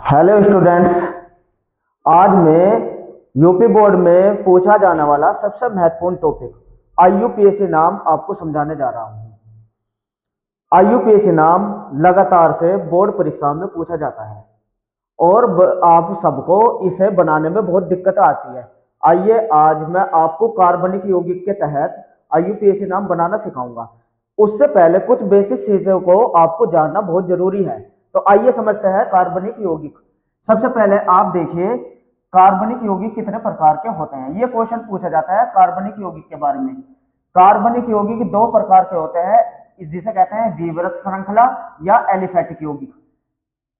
Hello students, आज मैं UP board में पूछा जाने वाला सबसे महत्वपूर्ण टॉपिक आईयूपीएसी नाम आपको समझाने जा रहा हूं। आईयूपीएसी नाम लगातार से बोर्ड परीक्षा में पूछा जाता है और आप सबको इसे बनाने में बहुत दिक्कत आती है। आइए आज मैं आपको कार्बनिक यौगिक के तहत आईयूपीएसी नाम बनाना सिखाऊंगा। उससे पहले कुछ बेसिक चीजों को आपको जानना बहुत जरूरी है। तो आइए समझते हैं कार्बनिक यौगिक। सबसे पहले आप देखिए कार्बनिक यौगिक कितने प्रकार के होते हैं। यह क्वेश्चन पूछा जाता है कार्बनिक यौगिक के बारे में। कार्बनिक यौगिक दो प्रकार के होते हैं, जिसे कहते हैं विवृत श्रृंखला या एलिफेटिक यौगिक।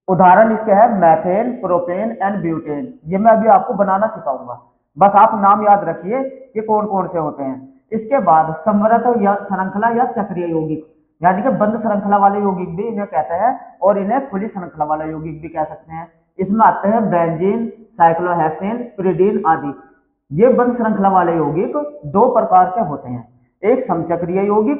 उदाहरण इसके है मैथेन, प्रोपेन एंड ब्यूटेन। ये मैं अभी आपको बनाना सिखाऊंगा, बस आप नाम याद रखिए कि कौन कौन से होते हैं। इसके बाद समृत या श्रृंखला या चक्रीय यौगिक, यानी कि बंद श्रृंखला वाले यौगिक भी इन्हें कहते हैं और इन्हें खुली श्रृंखला वाला यौगिक भी कह सकते हैं। इसमें आते हैं बेंजीन, साइक्लोहेक्सेन, पिरिडीन आदि। ये बंद श्रृंखला वाले यौगिक दो प्रकार के होते हैं, एक समचक्रीय यौगिक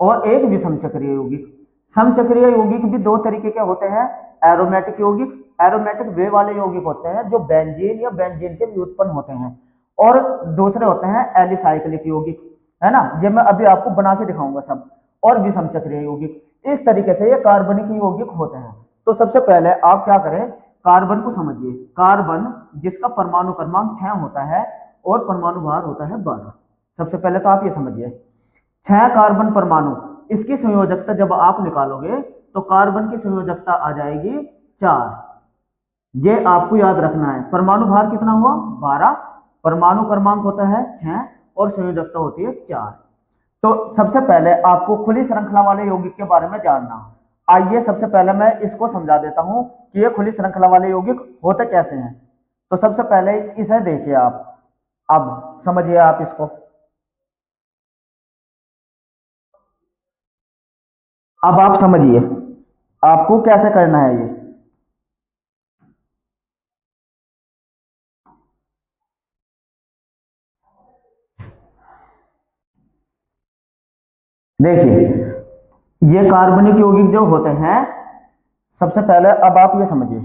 और एक विषम चक्रीय यौगिक। समचक्रीय यौगिक भी दो तरीके के होते हैं, एरोमेटिक यौगिक। एरोमेटिक वे वाले यौगिक होते हैं जो बेंजीन या बेंजीन के व्युत्पन्न होते हैं, और दूसरे होते हैं एलिसाइक्लिक यौगिक, है ना। ये मैं अभी आपको बना के दिखाऊंगा सब। और विषम चक्रीय यौगिक, इस तरीके से ये कार्बनिक यौगिक होते हैं। तो सबसे पहले आप क्या करें, कार्बन को समझिए। कार्बन जिसका परमाणु क्रमांक 6 होता है और परमाणु भार होता है 12। सबसे पहले तो आप ये समझिए 6 कार्बन परमाणु, इसकी संयोजकता जब आप निकालोगे तो कार्बन की संयोजकता आ जाएगी 4। ये आपको याद रखना है। परमाणु भार कितना हुआ 12, परमाणु क्रमांक होता है 6 और संयोजकता होती है 4। तो सबसे पहले आपको खुली श्रृंखला वाले यौगिक के बारे में जानना। आइए सबसे पहले मैं इसको समझा देता हूं कि ये खुली श्रृंखला वाले यौगिक होते कैसे हैं। तो सबसे पहले इसे देखिए आप, अब समझिए आप इसको। अब आप समझिए आपको कैसे करना है ये। देखिए ये कार्बनिक यौगिक जो होते हैं, सबसे पहले अब आप ये समझिए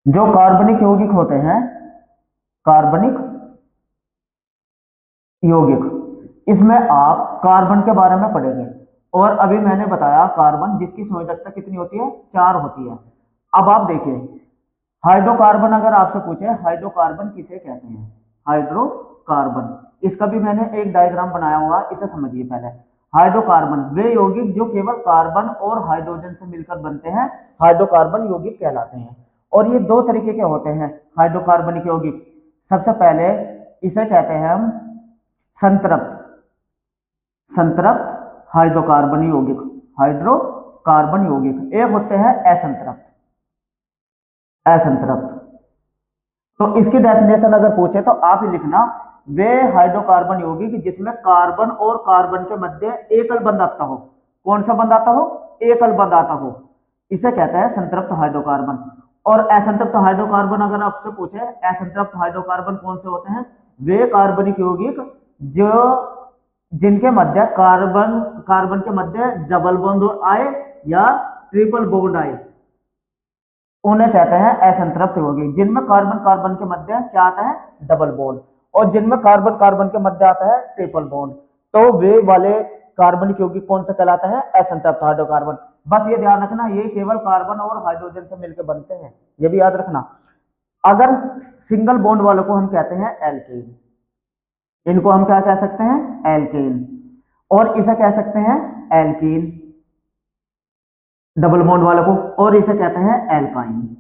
जो कार्बनिक यौगिक होते हैं, कार्बनिक यौगिक, इसमें आप कार्बन के बारे में पढ़ेंगे। और अभी मैंने बताया कार्बन जिसकी संयोजकता कितनी होती है 4 होती है। अब आप देखिए हाइड्रोकार्बन, अगर आपसे पूछे हाइड्रोकार्बन किसे कहते हैं, हाइड्रोकार्बन, इसका भी मैंने एक डायग्राम बनाया हुआ, इसे समझिए पहले। हाइड्रोकार्बन वे यौगिक जो केवल कार्बन और हाइड्रोजन से मिलकर बनते हैं, हाइड्रोकार्बन यौगिक कहलाते हैं। और ये दो तरीके के होते हैं हाइड्रोकार्बनिक यौगिक। सबसे पहले इसे कहते हैं हम संतृप्त, संतृप्त हाइड्रोकार्बन यौगिक, हाइड्रोकार्बन यौगिक। एक होते हैं असंतृप्त, असंतृप्त। तो इसकी डेफिनेशन अगर पूछे तो आप ही लिखना, वे हाइड्रोकार्बन यौगिक जिसमें कार्बन और कार्बन के मध्य एकल बंध आता हो। कौन सा बंध आता हो, एकल बंध आता हो, इसे कहते हैं संतृप्त हाइड्रोकार्बन। और असंतृप्त हाइड्रोकार्बन अगर आपसे पूछे असंतृप्त हाइड्रोकार्बन कौन से होते हैं, वे कार्बनिक यौगिक जो जिनके मध्य कार्बन कार्बन के मध्य डबल बॉन्ड आए या ट्रिपल बॉन्ड आए, उन्हें कहते हैं असंतृप्त यौगिक। जिनमें कार्बन कार्बन के मध्य क्या आता है डबल बॉन्ड, और जिनमें कार्बन कार्बन के मध्य आता है ट्रिपल बॉन्ड, तो वे वाले कार्बनिक यौगिक कौन सा कहलाता है, असंतृप्त हाइड्रोकार्बन। बस ये ध्यान रखना ये केवल कार्बन और हाइड्रोजन से मिलकर बनते हैं, ये भी याद रखना। अगर सिंगल बॉन्ड वालों को हम कहते हैं एल्केन, इनको हम क्या कह सकते हैं एल्केन, और इसे कह सकते हैं एल्कीन डबल बॉन्ड वालों को, और इसे कहते हैं एल्काइन,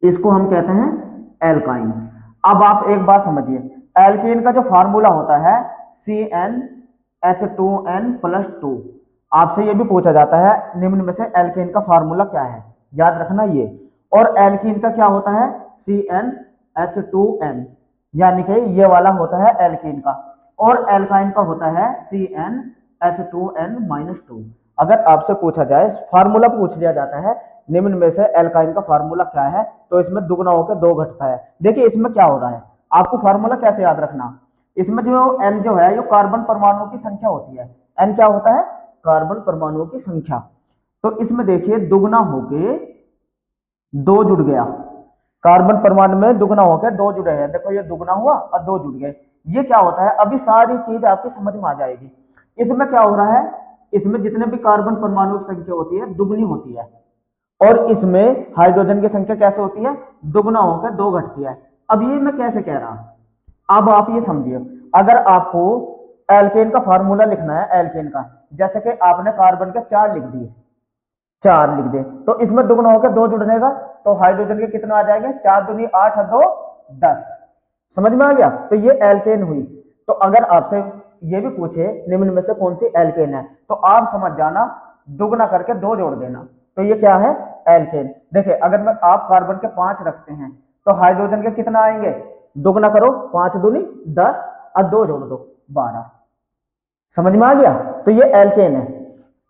इसको हम कहते हैं एल्काइन। अब आप एक बात समझिए, एल्केन का जो फार्मूला होता है CnH2n+2। आपसे ये भी पूछा जाता है निम्न में से एल्केन का फार्मूला क्या है, याद रखना ये। और एल्कीन का क्या होता है CnH2n, यानी कि ये वाला होता है एल्कीन का, और एल्काइन का होता है CnH2n-2। अगर आपसे पूछा जाए फार्मूला पूछ लिया जाता है निम्न में से एल्काइन का फार्मूला क्या है, तो इसमें दुगना होकर 2 घटता है। देखिए इसमें क्या हो रहा है, आपको फार्मूला कैसे याद रखना, इसमें जो n जो है ये कार्बन परमाणुओं की संख्या होती है। n क्या होता है, कार्बन परमाणुओं की संख्या। तो इसमें देखिए दुगना होके दो जुड़ गया, कार्बन परमाणु में दुगना होकर दो जुड़े हैं, देखो ये दुगना हुआ और दो जुड़ गए। ये क्या होता है, अभी सारी चीज आपकी समझ में आ जाएगी। इसमें क्या हो रहा है, इसमें जितने भी कार्बन परमाणु की संख्या होती है दुगनी होती है, और इसमें हाइड्रोजन की संख्या कैसे होती है, दुगना होकर दो घटती है। अब ये मैं कैसे कह रहा हूं, अब आप ये समझिए, अगर आपको एल्केन का फार्मूला लिखना है, एल्केन का, जैसे कि आपने कार्बन के चार लिख दिए, चार लिख दे, तो इसमें दुगना होकर दो जुड़ने का, तो हाइड्रोजन के कितना आ जाएंगे, चार दूनी आठ और दो 10। समझ में आ गया, तो ये एल्केन हुई। तो अगर आपसे ये भी पूछे निम्न में से कौन सी एल्केन है, तो आप समझ जाना दुगना करके दो जोड़ देना, तो ये क्या है, एल्केन। देखिए अगर मैं आप कार्बन के 5 रखते हैं तो हाइड्रोजन के कितना आएंगे, दुगना करो, 5 दूनी 10 और दो जोड़ दो 12। समझ में आ गया, तो ये एल्केन है।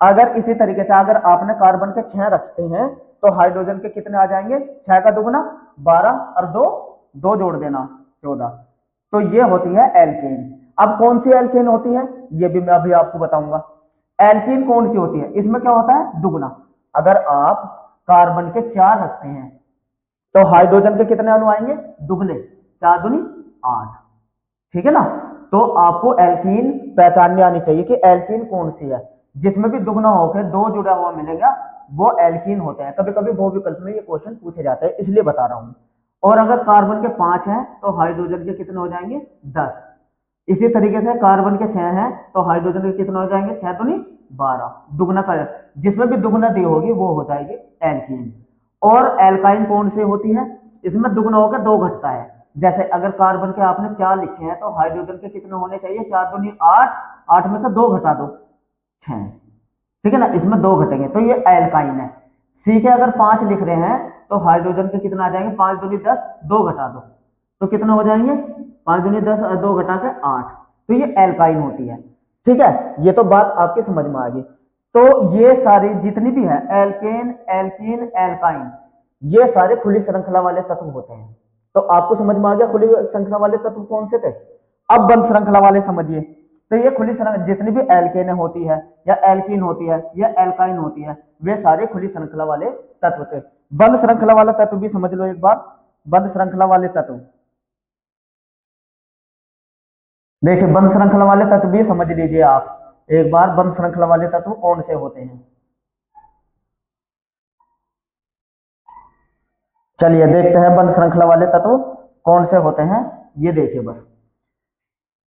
अगर इसी तरीके से अगर आपने कार्बन के 6 रखते हैं तो हाइड्रोजन के कितने आ जाएंगे, 6 का दुगना 12 और दो दो जोड़ देना 14, तो ये होती है एल्केन। अब कौन सी एल्केन होती है ये भी मैं अभी आपको बताऊंगा। एल्कीन कौन सी होती है, इसमें क्या होता है, दुगना। अगर आप कार्बन के 4 रखते हैं तो हाइड्रोजन के कितने अणु आएंगे, दुगने, 4 दूनी 8। ठीक है ना, तो आपको एल्कीन पहचानने आनी चाहिए कि एल्कीन कौन सी है, जिसमें भी दुगना होकर दो जुड़ा हुआ मिलेगा वो एल्कीन होते हैं। कभी कभी बहुविकल्प में ये क्वेश्चन पूछे जाते हैं, इसलिए बता रहा हूं। और अगर कार्बन के 5 हैं तो हाइड्रोजन के कितने हो जाएंगे, 10। इसी तरीके से कार्बन के 6 हैं तो हाइड्रोजन के कितने हो जाएंगे, 6 दूनी 12, दुगना कर, जिसमें भी दुगना दी होगी वो हो जाएगी एल्कीन। और एल्काइन कौन सी होती है, इसमें दुगना होकर दो घटता है। जैसे अगर कार्बन के आपने 4 लिखे हैं तो हाइड्रोजन के कितने होने चाहिए, 4 दूनी 8, 8 में से दो घटा दो 6। ठीक है ना, इसमें दो घटेंगे तो ये एल्काइन है। सी के अगर 5 लिख रहे हैं तो हाइड्रोजन के कितना आ जाएंगे, 5 दूनी 10, दो घटा दो तो कितना हो जाएंगे, 5 दूनी 10 दो घटा के 8, तो ये एल्काइन होती है। ठीक है, ये तो बात आपके समझ में आ गई। तो ये सारी जितनी भी है एल्केन, एल्कीन, एल्काइन, ये सारे खुली श्रृंखला वाले तत्व होते हैं। तो आपको समझ में आ गया खुली श्रृंखला वाले तत्व कौन से थे। अब बंद श्रृंखला वाले समझिए। तो ये खुली श्रृंखला जितनी भी एल्केन होती है या एल्कीन होती है या एल्काइन होती है, वे सारे खुली श्रृंखला वाले तत्व थे। बंद श्रृंखला वाला तत्व भी समझ लो एक बार। बंद श्रृंखला वाले तत्व, देखिए बंद श्रृंखला वाले तत्व भी समझ लीजिए आप एक बार। बंद श्रृंखला वाले तत्व कौन से होते हैं, चलिए देखते हैं बंद श्रृंखला वाले तत्व कौन से होते हैं। ये देखिए बस,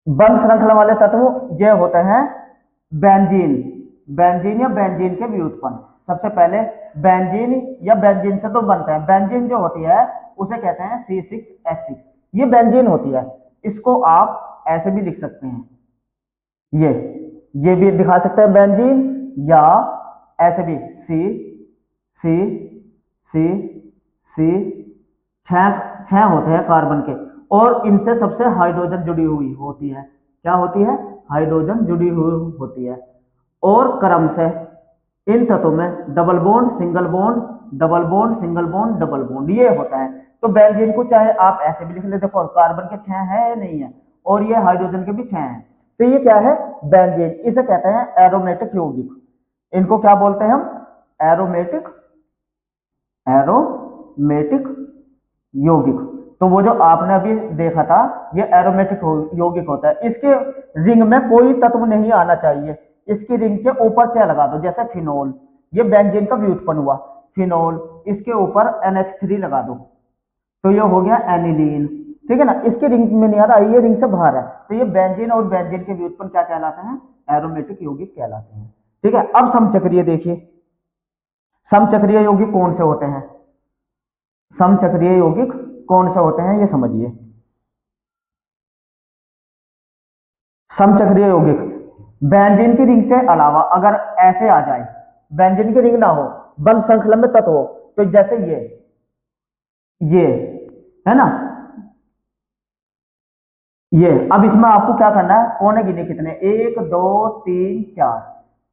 बंद श्रृंखला वाले तत्व ये होते हैं बेंजीन, बेंजीन या बेंजीन के व्युत्पन्न। सबसे पहले बेंजीन या बेंजीन से तो बनता है, बेंजीन जो होती है उसे कहते हैं C6H6, ये बेंजीन होती है। इसको आप ऐसे भी लिख सकते हैं, ये भी दिखा सकते हैं बेंजीन, या ऐसे भी सी सी सी सी, छह होते हैं कार्बन के, और इनसे सबसे हाइड्रोजन जुड़ी हुई होती है। क्या होती है, हाइड्रोजन जुड़ी हुई होती है। और क्रम से इन तत्वों में double bond single bond, double bond single bond, double bond, ये होता है। तो बेंजीन को चाहे आप ऐसे भी लिख ले, देखो कार्बन के 6 है या नहीं है, और ये हाइड्रोजन के भी 6 हैं, तो ये क्या है, बेंजीन। इसे कहते हैं एरोमेटिक यौगिक। इनको क्या बोलते हैं हम, एरोमेटिक, एरोमेटिक यौगिक। तो वो जो आपने अभी देखा था ये एरोमेटिक यौगिक होता है। इसके रिंग में कोई तत्व नहीं आना चाहिए, इसकी रिंग के ऊपर चाहे लगा दो, जैसे फिनोल, ये बेंजीन का व्युत्पन्न हुआ फिनोल, इसके ऊपर NH3 लगा दो तो ये हो गया एनिलीन। ठीक है ना, इसकी रिंग में नहीं आ रहा, ये रिंग से बाहर है, तो ये बेंजीन और बेंजीन के व्युत्पन्न क्या कहलाते हैं, एरोमेटिक यौगिक कहलाते हैं। ठीक है, अब समचक्रीय देखिए, समचक्रीय यौगिक कौन से होते हैं, समचक्रीय यौगिक कौन से होते हैं ये समझिए। समचक्रीय यौगिक बेंजीन की रिंग से अलावा अगर ऐसे आ जाए, बेंजीन की रिंग ना हो, बंद श्रृंखला में तत्व हो, तो जैसे ये है ना, ये। अब इसमें आपको क्या करना है, कोने गिने कितने, 1 2 3 4,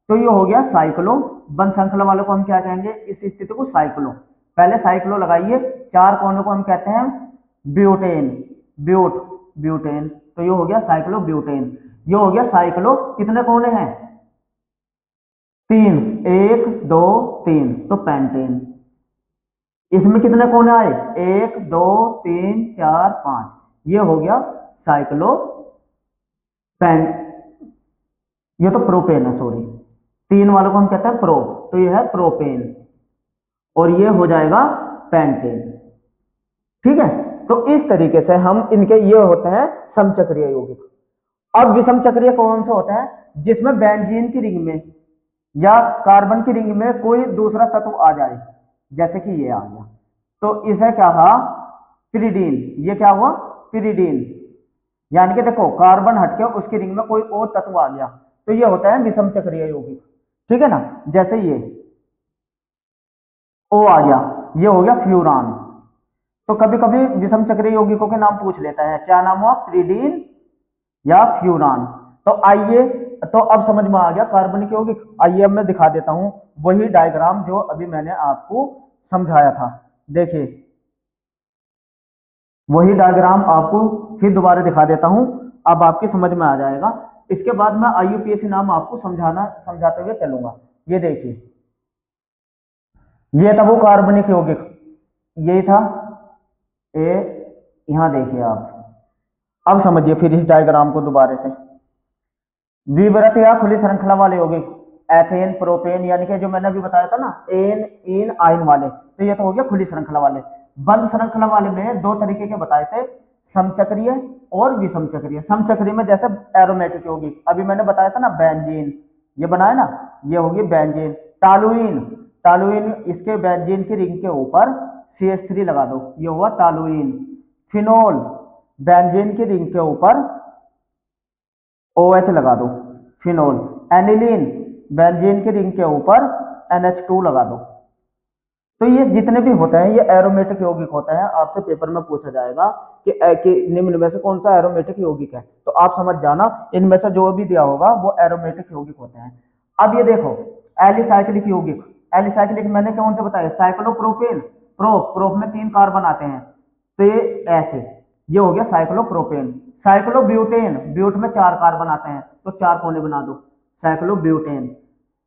तो ये हो गया साइक्लो। बंद श्रृंखला वालों को हम क्या कहेंगे, इस स्थिति को साइक्लो। पहले साइक्लो लगाइए, 4 कोनों को हम कहते हैं ब्यूटेन, ब्यूटेन, तो ये हो गया साइक्लो ब्यूटेन। ये हो गया साइक्लो, कितने कोने हैं, तीन, एक दो तीन, तो पेंटेन। इसमें कितने कोने आए, एक दो तीन चार पांच, ये हो गया साइक्लो पेन, ये तो प्रोपेन है, सॉरी, तीन वालों को हम कहते हैं प्रो, तो ये है प्रोपेन, और ये हो जाएगा पेंटेन। ठीक है, तो इस तरीके से हम इनके ये होते हैं समचक्रीय यौगिक। अब विषम चक्रीय कौन सा होता है, जिसमें बेंजीन की रिंग में या कार्बन की रिंग में कोई दूसरा तत्व आ जाए, जैसे कि ये आ गया, तो इसे क्या कहा, पिरिडीन। ये क्या हुआ, पिरिडीन, यानी कि देखो कार्बन हटके उसकी रिंग में कोई और तत्व आ गया, तो ये होता है विषम चक्रीय यौगिक। ठीक है ना, जैसे ये ओ आ गया, ये हो गया फ्यूरान। तो कभी कभी विषम चक्रीय यौगिकों के नाम पूछ लेता है, क्या नाम हुआ, पिरिडीन या फ्यूरान। तो आइए, तो अब समझ में आ गया कार्बनिक यौगिक। आइए अब मैं दिखा देता हूं वही डायग्राम जो अभी मैंने आपको समझाया था। देखिए, वही डायग्राम आपको फिर दोबारा दिखा देता हूं, अब आपकी समझ में आ जाएगा। इसके बाद मैं आईयूपीएसी नाम आपको समझाते हुए चलूंगा। ये देखिए, ये था वो कार्बनिक यौगिक, यही था ए, यहां देखिए आप। अब समझिए फिर इस डायग्राम को दोबारा से। विवृत या खुली श्रृंखला वाले यौगिक, एथेन प्रोपेन, यानी कि जो मैंने अभी बताया था ना, एन इन आइन वाले, तो ये तो हो गया खुली श्रृंखला वाले। बंद श्रृंखला वाले में दो तरीके के बताए थे, समचक्रीय और विषम चक्रीय। समचक्रीय में जैसे एरोमेटिक यौगिक, अभी मैंने बताया था ना बेंजीन, ये बनाया ना, ये होगी बेंजीन। टालुइन, टालुइन इसके बेंजीन की रिंग के ऊपर CH3 लगा दो, ये हुआ टालुइन। फिनोल, बेंजीन की रिंग के ऊपर OH लगा दो, फिनोल। एनिलीन, बेंजीन की रिंग के ऊपर NH2 लगा दो। तो ये जितने भी होते हैं ये एरोमेटिक यौगिक होते हैं। आपसे पेपर में पूछा जाएगा कि निम्न में से कौन सा एरोमेटिक यौगिक है, तो आप समझ जाना इनमें से जो भी दिया होगा वो एरोमेटिक यौगिक होते हैं। अब ये देखो, एलिसाइक्लिक यौगिक, एलिसाइक्लिक मैंने कौन से बताया, साइक्लोप्रोपेन, प्रोप में 3 कार्बन आते हैं, तो ये ऐसे, ये हो गया साइक्लोप्रोपेन। साइक्लोब्यूटेन, ब्यूट में 4 कार्बन आते हैं, तो 4 कोने बना दो, साइक्लोब्यूटेन।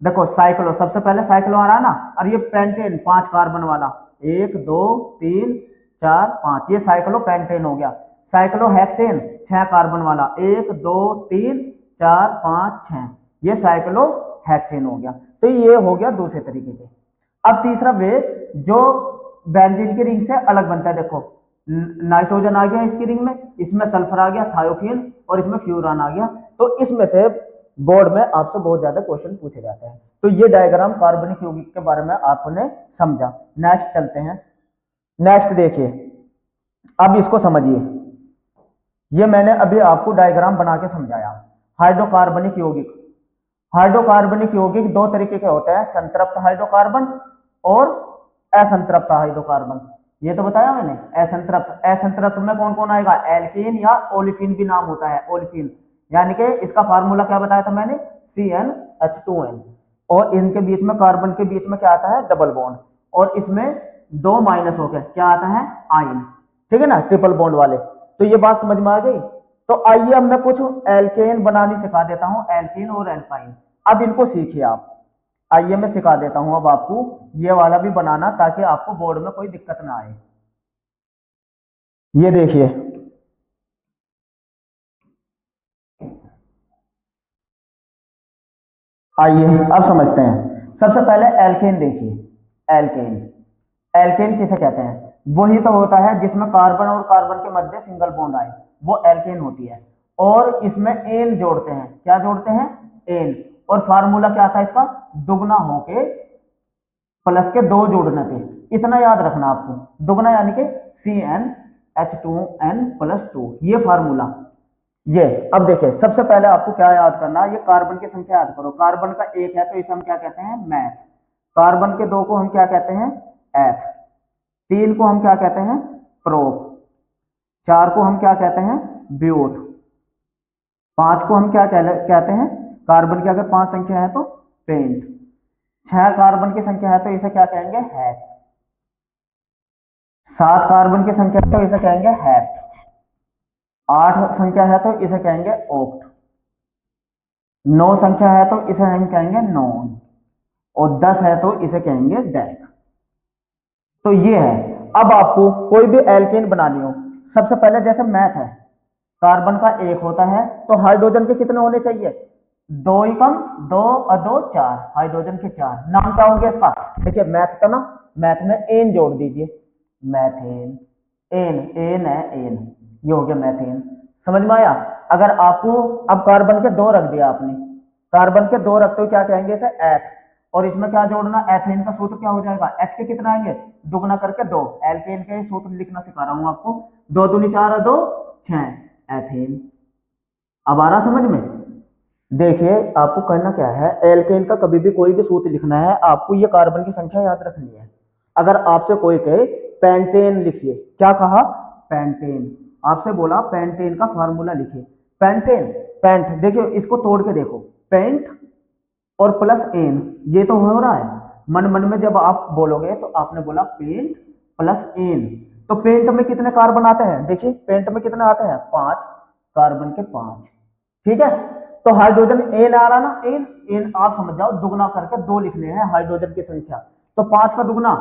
देखो साइक्लो, सबसे पहले साइक्लो आ रहा है ना, और ये पेंटेन 5 कार्बन वाला, 1 2 3 4 5, ये साइक्लो पेंटेन हो गया। साइक्लो हेक्सेन 6 कार्बन वाला, 1 2 3 4 5 6, ये साइक्लो हेक्सेन हो गया। तो ये हो गया दूसरे तरीके के। अब तीसरा वे जो बेंजीन की रिंग से अलग बनता है, देखो नाइट्रोजन आ गया इसकी रिंग में, इसमें सल्फर आ गया थायोफिन, और इसमें फ्यूरान आ गया। तो इसमें से बोर्ड में आपसे बहुत ज्यादा क्वेश्चन पूछे जाते हैं। तो ये डायग्राम कार्बनिक यौगिक के बारे में आपने समझा। नेक्स्ट चलते हैं। नेक्स्ट देखिए, अब इसको समझिए, ये मैंने अभी आपको डायग्राम बना के समझाया। हाइड्रोकार्बनिक यौगिक, हाइड्रोकार्बनिक यौगिक दो तरीके के होते हैं, संतृप्त हाइड्रोकार्बन और असंतृप्त हाइड्रोकार्बन। ये तो बताया मैंने, असंतृप्त। असंतृप्त में कौन कौन आएगा, एल्कीन या ओलिफिन भी नाम होता है, ओलिफिन, यानी कि इसका फार्मूला क्या बताया था मैंने, CnH2n, और इनके बीच में कार्बन के बीच में क्या आता है, डबल बॉन्ड, और इसमें 2 माइनस होकर क्या आता है, आइन। ठीक है ना, ट्रिपल बॉन्ड वाले। तो ये बात समझ में आ गई। तो आइए अब मैं कुछ एल्केन बनानी सिखा देता हूं, एल्कीन और एल्काइन। अब इनको सीखिए आप। आइए मैं सिखा देता हूं अब आपको ये वाला भी बनाना, ताकि आपको बोर्ड में कोई दिक्कत ना आए। ये देखिए, आइए अब समझते हैं। सबसे पहले एल्केन देखिए, एल्केन, एल्केन किसे कहते हैं, वही तो होता है जिसमें कार्बन और कार्बन के मध्य सिंगल बॉन्ड आए, वो एल्केन होती है। और इसमें एन जोड़ते हैं, क्या जोड़ते हैं, एन। और फार्मूला क्या था इसका, दुगना होके प्लस के 2 जोड़ने थे, इतना याद रखना आपको, दुगना यानी कि CnH2n + 2, ये फार्मूला। ये अब देखिए, सबसे पहले आपको क्या याद करना है, ये कार्बन की संख्या याद करो। कार्बन का 1 है तो इसे हम क्या कहते हैं, मैथ। कार्बन के 2 को हम क्या कहते हैं, एथ। 3 को हम क्या कहते हैं, प्रोप। 4 को हम क्या कहते हैं, ब्यूट। 5 को हम क्या कहते हैं, कार्बन की अगर 5 संख्या है तो पेंट। 6 कार्बन की संख्या है तो इसे क्या कहेंगे, हेक्स। 7 कार्बन की संख्या है तो इसे कहेंगे हेप्ट। 8 संख्या है तो इसे कहेंगे ऑक्ट। 9 संख्या है तो इसे हम कहेंगे नॉन। और 10 है तो इसे कहेंगे डैक। तो ये है। अब आपको कोई भी एल्केन बनानी हो, सबसे पहले जैसे मैथ है, कार्बन का 1 होता है तो हाइड्रोजन के कितने होने चाहिए? 2 ही कम 2 और 2 4, हाइड्रोजन के 4। नाम क्या होंगे इसका? देखिए मैथ था ना, मैथ में एन जोड़ दीजिए, मैथेन। एन एन है एन, ये हो गया मैथेन। समझ में आया? अगर आपको अब कार्बन के 2 रख दिया आपने, कार्बन के 2 रखते हो क्या कहेंगे इसे? एथ। और इसमें क्या जोड़ना? एथेन का सूत्र क्या हो जाएगा? एच के कितना आएंगे? दुगना करके 2। एल्केन के सूत्र लिखना सिखा रहा हूं आपको। 2 दूनी 4 और 2 6, एथेन। अब आ रहा समझ में? देखिए आपको करना क्या है, एल्केन का कभी भी कोई भी सूत्र लिखना है आपको ये कार्बन की संख्या याद रखनी है। अगर आपसे कोई कहे पेंटेन लिखिए, क्या कहा? पेंटेन। आपसे बोला पेंटेन का फार्मूला लिखिए, पेंटेन। पेंट देखियो, इसको तोड़ के देखो, पेंट और प्लस एन, ये तो हो रहा है। मन मन में जब आप बोलोगे तो आपने बोला पेंट प्लस एन, तो पेंट में कितने कार्बन आते हैं? देखिए पेंट में कितने आते हैं? 5 कार्बन के 5। ठीक है, तो हाइड्रोजन एन आ रहा ना, एन एन आप समझ जाओ, दुगना करके 2 लिखने हैं हाइड्रोजन की संख्या। तो 5 का दुगना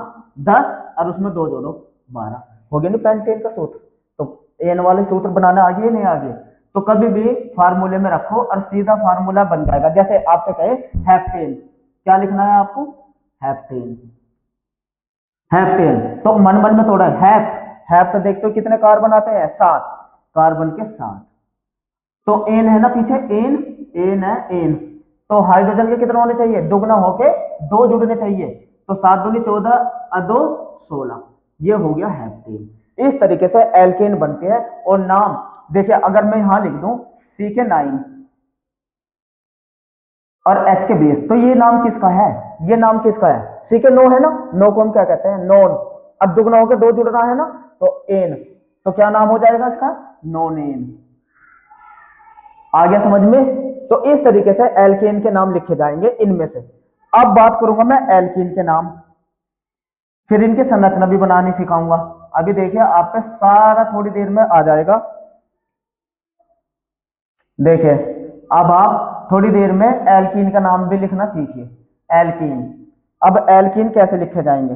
10 और उसमें 2 जोड़ो 12, हो गया ना पेंटेन का सूत्र। तो एन वाले सूत्र बनाना आ गया नहीं आ गया? तो कभी भी फार्मूले में रखो और सीधा फार्मूला बन जाएगा। जैसे आपसे कहे हेप्टेन, क्या लिखना है आपको? हेप्टेन। हेप्टेन तो मन मन में थोड़ा हेप्ट, हेप्ट देखते हो कितने कार्बन आते हैं? 7 कार्बन के 7। तो एन है ना पीछे, एन एन है एन, तो हाइड्रोजन के कितने होने चाहिए? दुगना होके 2 जुड़ने चाहिए। तो 7 दूनी 14 और 2 16, ये हो गया हेप्टेन। इस तरीके से एल्केन बनते हैं। और नाम देखिए, अगर मैं यहां लिख दूं CK9 और H के 20, तो ये नाम किसका है? ये नाम किसका है? CK9 है ना, नो को हम क्या कहते हैं? नॉन। अब दुगना होकर 2 जुड़ रहा है ना, तो एन, तो क्या नाम हो जाएगा इसका? नोनेन। आ गया समझ में? तो इस तरीके से एल्केन के नाम लिखे जाएंगे इनमें से। अब बात करूंगा मैं एल्कीन के नाम, फिर इनकी संरचना भी बनानी सिखाऊंगा। अभी देखिए आप पे सारा थोड़ी देर में आ जाएगा। देखिए अब आप थोड़ी देर में एल्कीन का नाम भी लिखना सीखिए, एल्कीन। अब एल्कीन कैसे लिखे जाएंगे?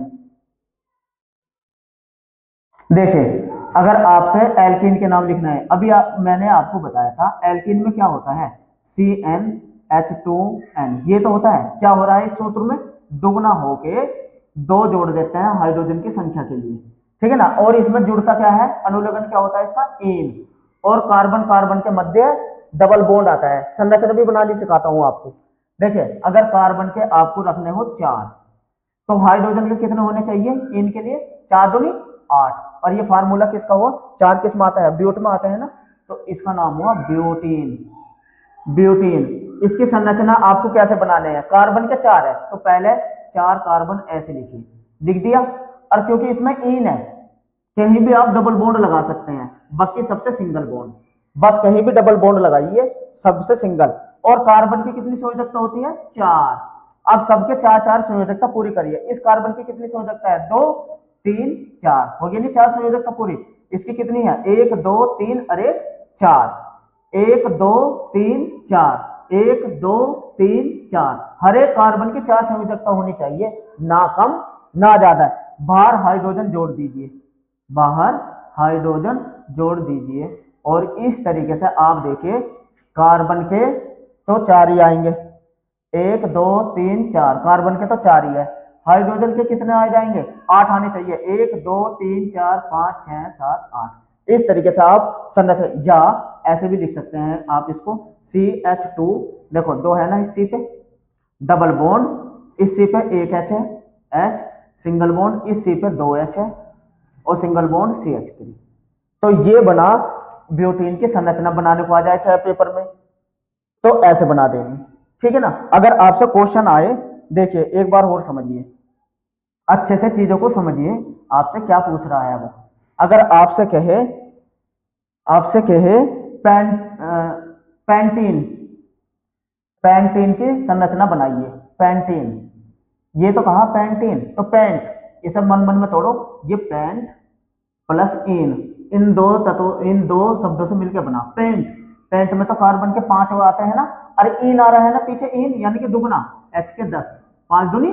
देखिए अगर आपसे एल्कीन के नाम लिखना है, अभी मैंने आपको बताया था एल्कीन में क्या होता है? CnH2n, ये तो होता है। क्या हो रहा है इस सूत्र में? दुगना होके 2 जोड़ देते हैं हाइड्रोजन की संख्या के लिए, ठीक है ना। और इसमें जुड़ता क्या है? अनुलग्न क्या होता है इसका? एन। और कार्बन कार्बन के मध्य डबल बॉन्ड आता है। संरचना भी बनानी सिखाता हूं आपको। देखिए अगर कार्बन के आपको रखने हो 4, तो हाइड्रोजन के कितने होने चाहिए? इनके लिए 4 दूनी 8। और ये फार्मूला किसका हुआ? 4 किस में आता है? ब्यूट में आता है ना, तो इसका नाम हुआ ब्यूटीन। ब्यूटीन। इसकी संरचना आपको कैसे बनाने हैं? कार्बन के 4 है तो पहले 4 कार्बन ऐसे लिखिए, लिख दिया। और क्योंकि इसमें इन है, कहीं भी आप डबल बॉन्ड लगा सकते हैं, बाकी सबसे सिंगल बॉन्ड। बस कहीं भी डबल बॉन्ड लगाइए, सबसे सिंगल। और कार्बन की कितनी संयोजकता होती है? 4। अब सबके 4 संयोजकता पूरी करिए। इस कार्बन की कितनी संयोजकता है? 2 3 4, हो गई नहीं 4 संयोजकता पूरी। इसकी कितनी है? 1 2 3 अरे 4, 1 2 3 4, 1 2 3 4। हर एक कार्बन की 4 संयोजकता होनी चाहिए, ना कम ना ज्यादा। बाहर हाइड्रोजन जोड़ दीजिए, बाहर हाइड्रोजन जोड़ दीजिए। और इस तरीके से आप देखिए कार्बन के तो 4 ही आएंगे, 1 2 3 4, कार्बन के तो 4 ही है। हाइड्रोजन के कितने आ जाएंगे? 8 आने चाहिए, 1 2 3 4 5 6 7 8। इस तरीके से आप संरचना, या ऐसे भी लिख सकते हैं आप इसको CH2, देखो 2 है ना इस C पे, डबल बॉन्ड इस C पे 1 H है, H सिंगल बॉन्ड इस C पे 2 H है, और सिंगल बॉन्ड CH3। तो ये बना ब्यूटीन की संरचना। बनाने को आ जाए चाहे पेपर में तो ऐसे बना देनी, ठीक है ना। अगर आपसे क्वेश्चन आए, देखिए एक बार और समझिए, अच्छे से चीजों को समझिए, आपसे क्या पूछ रहा है वो। अगर आपसे कहे पैंटीन, पैंटीन की संरचना बनाइए, पैंटीन। ये तो कहा पैंटीन, तो पेंट, ये सब मन मन में तोड़ो, ये पेंट प्लस इन, इन दो तत्व, इन 2 शब्दों से मिलकर बना पेंट। पेंट में तो कार्बन के 5 आते हैं ना, अरे इन आ रहा है ना पीछे, इन यानी कि दुगना, H के 10, 5 दूनी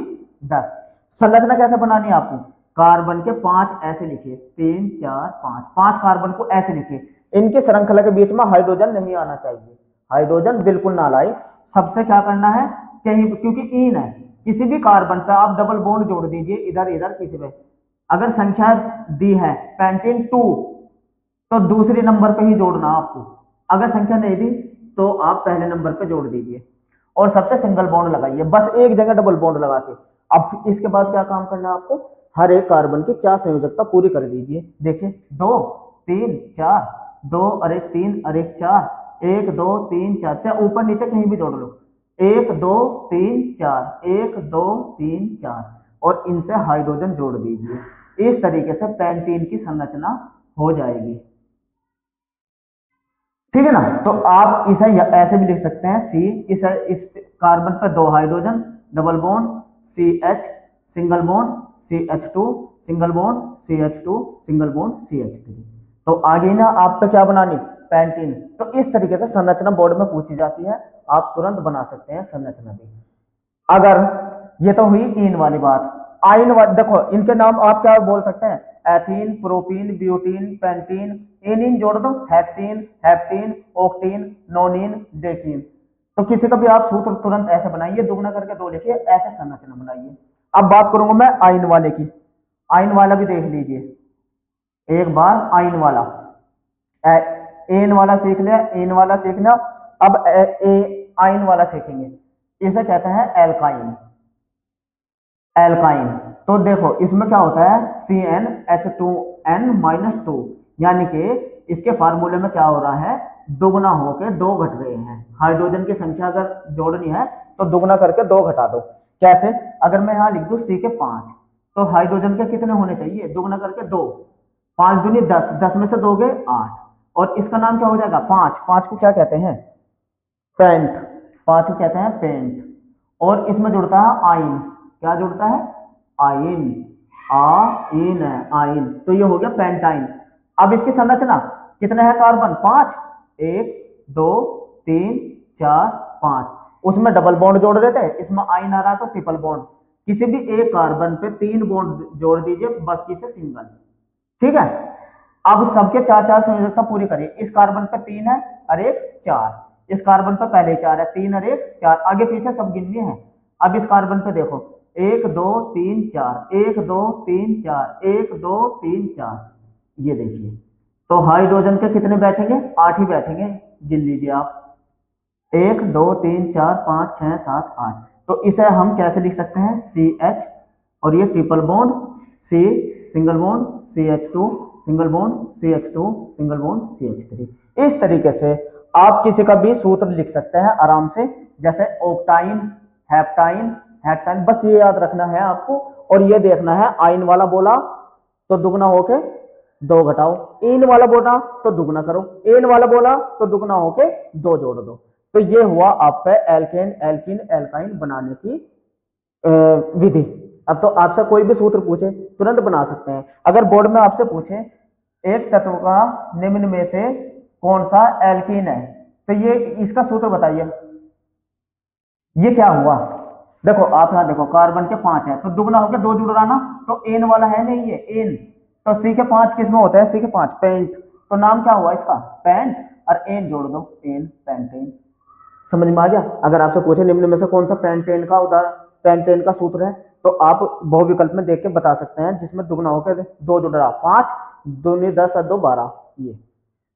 10। संरचना कैसे बनानी है आपको, कार्बन के 5 ऐसे लिखिए, 3 4 5, 5 कार्बन को ऐसे लिखिए। इनकी श्रृंखला के बीच में हाइड्रोजन नहीं आना चाहिए, हाइड्रोजन बिल्कुल ना लाए। सबसे क्या करना है, कहीं क्योंकि इन है, किसी भी कार्बन पे आप डबल बॉन्ड जोड़ दीजिए, इधर इधर किसी पे। अगर संख्या दी है पेंटीन 2 तो दूसरे नंबर पे ही जोड़ना आपको, अगर संख्या नहीं दी तो आप पहले नंबर पे जोड़ दीजिए। और सबसे सिंगल बॉन्ड लगाइए, बस एक जगह डबल बॉन्ड लगा के। अब इसके बाद क्या काम करना है आपको, हर एक कार्बन की 4 संयोजकता पूरी कर दीजिए। देखिए 2 3 4, 2 और 1 3 और 1 4, 1 2 3 4, चाहे ऊपर नीचे कहीं भी जोड़ लो, 1 2 3 4, 1 2 3 4, और इनसे हाइड्रोजन जोड़ दीजिए। इस तरीके से पेंटीन की संरचना हो जाएगी, ठीक है ना। तो आप इसे ऐसे भी लिख सकते हैं, सी, इस कार्बन पर 2 hydrogen, double bond CH, single bond CH2, single bond CH2, single bond CH3। तो आगे ना आप पे क्या बनानी, पेंटीन। तो इस तरीके से संरचना बोर्ड में पूछी जाती है, आप तुरंत बना सकते हैं संरचना भी। अगर ये तो हुई इन वाली बात, आइन देखो इनके नाम आप क्या बोल सकते हैं, एथीन, प्रोपीन, ब्यूटीन, पेंटीन, इन जोड़ दो, हेक्सीन, हेप्टीन, ऑक्टीन, नोनीन, डेकीन। तो किसी का भी आप सूत्र तुरंत ऐसे बनाइए, दुगना करके 2 लिखिए, ऐसे संरचना बनाइए। अब बात करूंगा मैं आइन वाले की, आइन वाला भी देख लीजिए एक बार। आइन वाला, एन वाला सीख लिया, एन वाला सीखना। अब आइन वाला सीखेंगे, इसे कहते हैं एल्काइन। एल्काइन, तो देखो इसमें क्या होता है, CnH2n-2, यानी कि इसके फार्मूले में क्या हो रहा है, दुगना होके 2 घट रहे हैं। हाइड्रोजन की संख्या अगर जोड़नी है तो दुगना करके 2 घटा दो। कैसे, अगर मैं यहां लिख दूं C के 5, तो हाइड्रोजन के कितने होने चाहिए, दुगना करके 2, 5 दूनी 10, 10 में से 2 गए 8, और इसका नाम क्या हो जाएगा 5, 5 को क्या कहते हैं, पेंट, 5 को कहते हैं पेंट। और इसमें जुड़ता है आइन, क्या जुड़ता है, आइन, आइन है, आइन, तो ये हो गया पेंटाइन। अब इसकी संरचना कितने हैं कार्बन, 5, 1 2 3 4 5, उसमें डबल बॉन्ड जोड़ रहे थे, इसमें आइन आ रहा तो ट्रिपल बॉन्ड। किसी भी एक कार्बन पे 3 बॉन्ड जोड़ दीजिए, बाकी से सिंगल, ठीक है। अब सबके 4 4 संयोजकता पूरी करिए, इस कार्बन पे 3 है और 1 4, इस कार्बन पे पहले 4 है, 3 और 1 4, आगे पीछे सब गिनने हैं। अब इस कार्बन पे देखो 1 2 3 4, 1 2 3 4, 1 2 3 4, ये देखिए। तो हाइड्रोजन के कितने बैठेंगे, 8 ही बैठेंगे, गिन लीजिए आप, 1 2 3 4 5 6 7 8। तो इसे हम कैसे लिख सकते हैं, CH, और ये triple bond C, single bond CH2, single bond CH2, single bond CH3। इस तरीके से आप किसी का भी सूत्र लिख सकते हैं आराम से, जैसे ऑक्टाइन, हेप्टाइन, हेक्साइन, बस ये याद रखना है आपको। और ये देखना है, आइन वाला बोला तो दुगना होके 2 घटाओ, इन वाला बोला तो दुगना करो, एन वाला बोला तो दुगना होके 2 जोड़ दो। तो ये हुआ आप पे एल्केन, एल्किन, एल्काइन बनाने की विधि। अब तो आपसे कोई भी सूत्र पूछे तुरंत बना सकते हैं। अगर बोर्ड में आपसे पूछे एक तत्व का निम्न में से कौन सा एल्कीन है, तो ये इसका सूत्र बताइए, ये क्या हुआ, देखो आप यहां देखो कार्बन के 5 है तो दुगना होकर 2 जुड़ रहा ना, तो एन वाला है नहीं, ये एन, तो C के 5 किस में होता है, C के 5 पेंट, तो नाम क्या हुआ इसका, पेंट, और एन जोड़ दो, एन, पेंटेन। समझ में आ गया। अगर आपसे पूछे निम्न में से कौन सा पेंटेन का उदाहरण, पेंटेन का सूत्र है, तो आप बहुविकल्प में देख के बता सकते हैं, जिसमें दुगना होकर 2 जुड़ रहा, 5 दूनी 10 और 2 12, ये।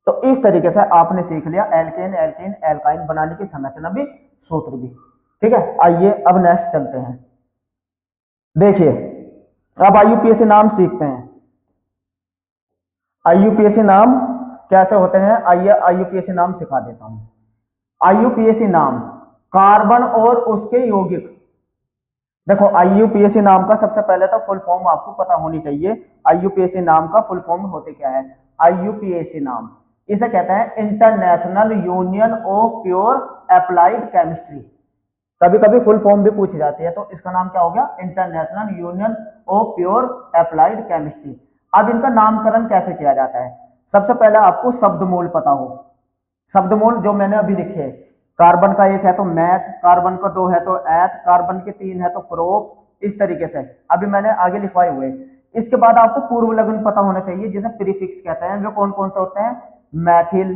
तो इस तरीके से आपने सीख लिया एल्केन, एल्कीन, एल्काइन बनाने की संरचना भी, सूत्र भी, ठीक है। आइए अब नेक्स्ट चलते हैं। देखिए अब IUPAC नाम सीखते हैं। IUPAC नाम कैसे होते हैं, आइए IUPAC नाम सिखा देता हूं। IUPAC नाम कार्बन और उसके यौगिक, देखो IUPAC नाम का सबसे पहले तो फुल फॉर्म आपको पता होनी चाहिए। IUPAC नाम का फुल फॉर्म होते क्या है, IUPAC नाम इसे कहते हैं international union of pure applied chemistry. कभी कभी फुल फॉर्म भी पूछी जाती है, तो इसका नाम क्या हो गया, international union of pure applied chemistry. अब इनका नामकरण कैसे किया जाता है, सबसे पहले आपको शब्दमूल पता हो। शब्दमूल जो मैंने अभी लिखे, कार्बन का एक है तो मैथ, कार्बन का दो है तो एथ, कार्बन के तीन है तो प्रोप, इस तरीके से अभी मैंने आगे लिखवाए हुए। इसके बाद आपको पूर्व लग्न पता होना चाहिए जिसे प्रीफिक्स कहते हैं। वे कौन कौन से होते हैं? मैथिल,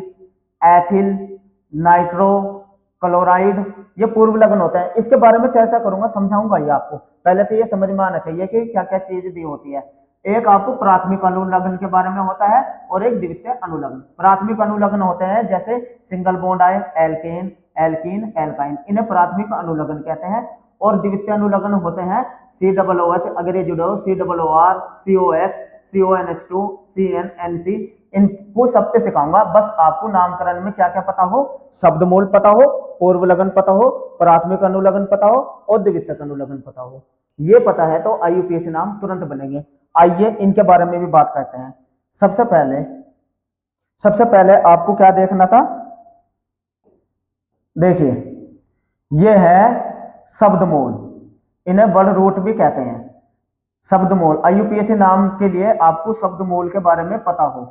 एथिल, नाइट्रो, क्लोराइड, ये पूर्व लग्न होता है। इसके बारे में चर्चा करूंगा, समझाऊंगा ये आपको। पहले तो ये समझ में आना चाहिए कि क्या क्या चीज दी होती है। एक आपको प्राथमिक अनुलग्न के बारे में होता है और एक द्वितीय अनुलग्न। प्राथमिक अनुलग्न होते हैं जैसे सिंगल बॉन्ड आए, एल्केन, एल्कीन, एल्काइन, इन्हें प्राथमिक अनुलग्न कहते हैं। और द्वितीय अनुलग्न होते हैं COOH, अगर ये जुड़े हो COOR, COX, CONH2, CnNC, इनको सब पे सिखाऊंगा। बस आपको नामकरण में क्या क्या पता हो, शब्दमूल पता हो, पूर्व लग्न पता हो, प्राथमिक अनुलग्न पता हो और द्वितीयक अनुलग्न पता हो। ये पता है तो IUPAC नाम तुरंत बनेंगे। आइए इनके बारे में भी बात करते हैं। सबसे पहले आपको क्या देखना था? देखिए, ये है शब्दमूल, इन्हें वर्ड रूट भी कहते हैं। शब्दमूल, IUPAC नाम के लिए आपको शब्दमूल के बारे में पता हो,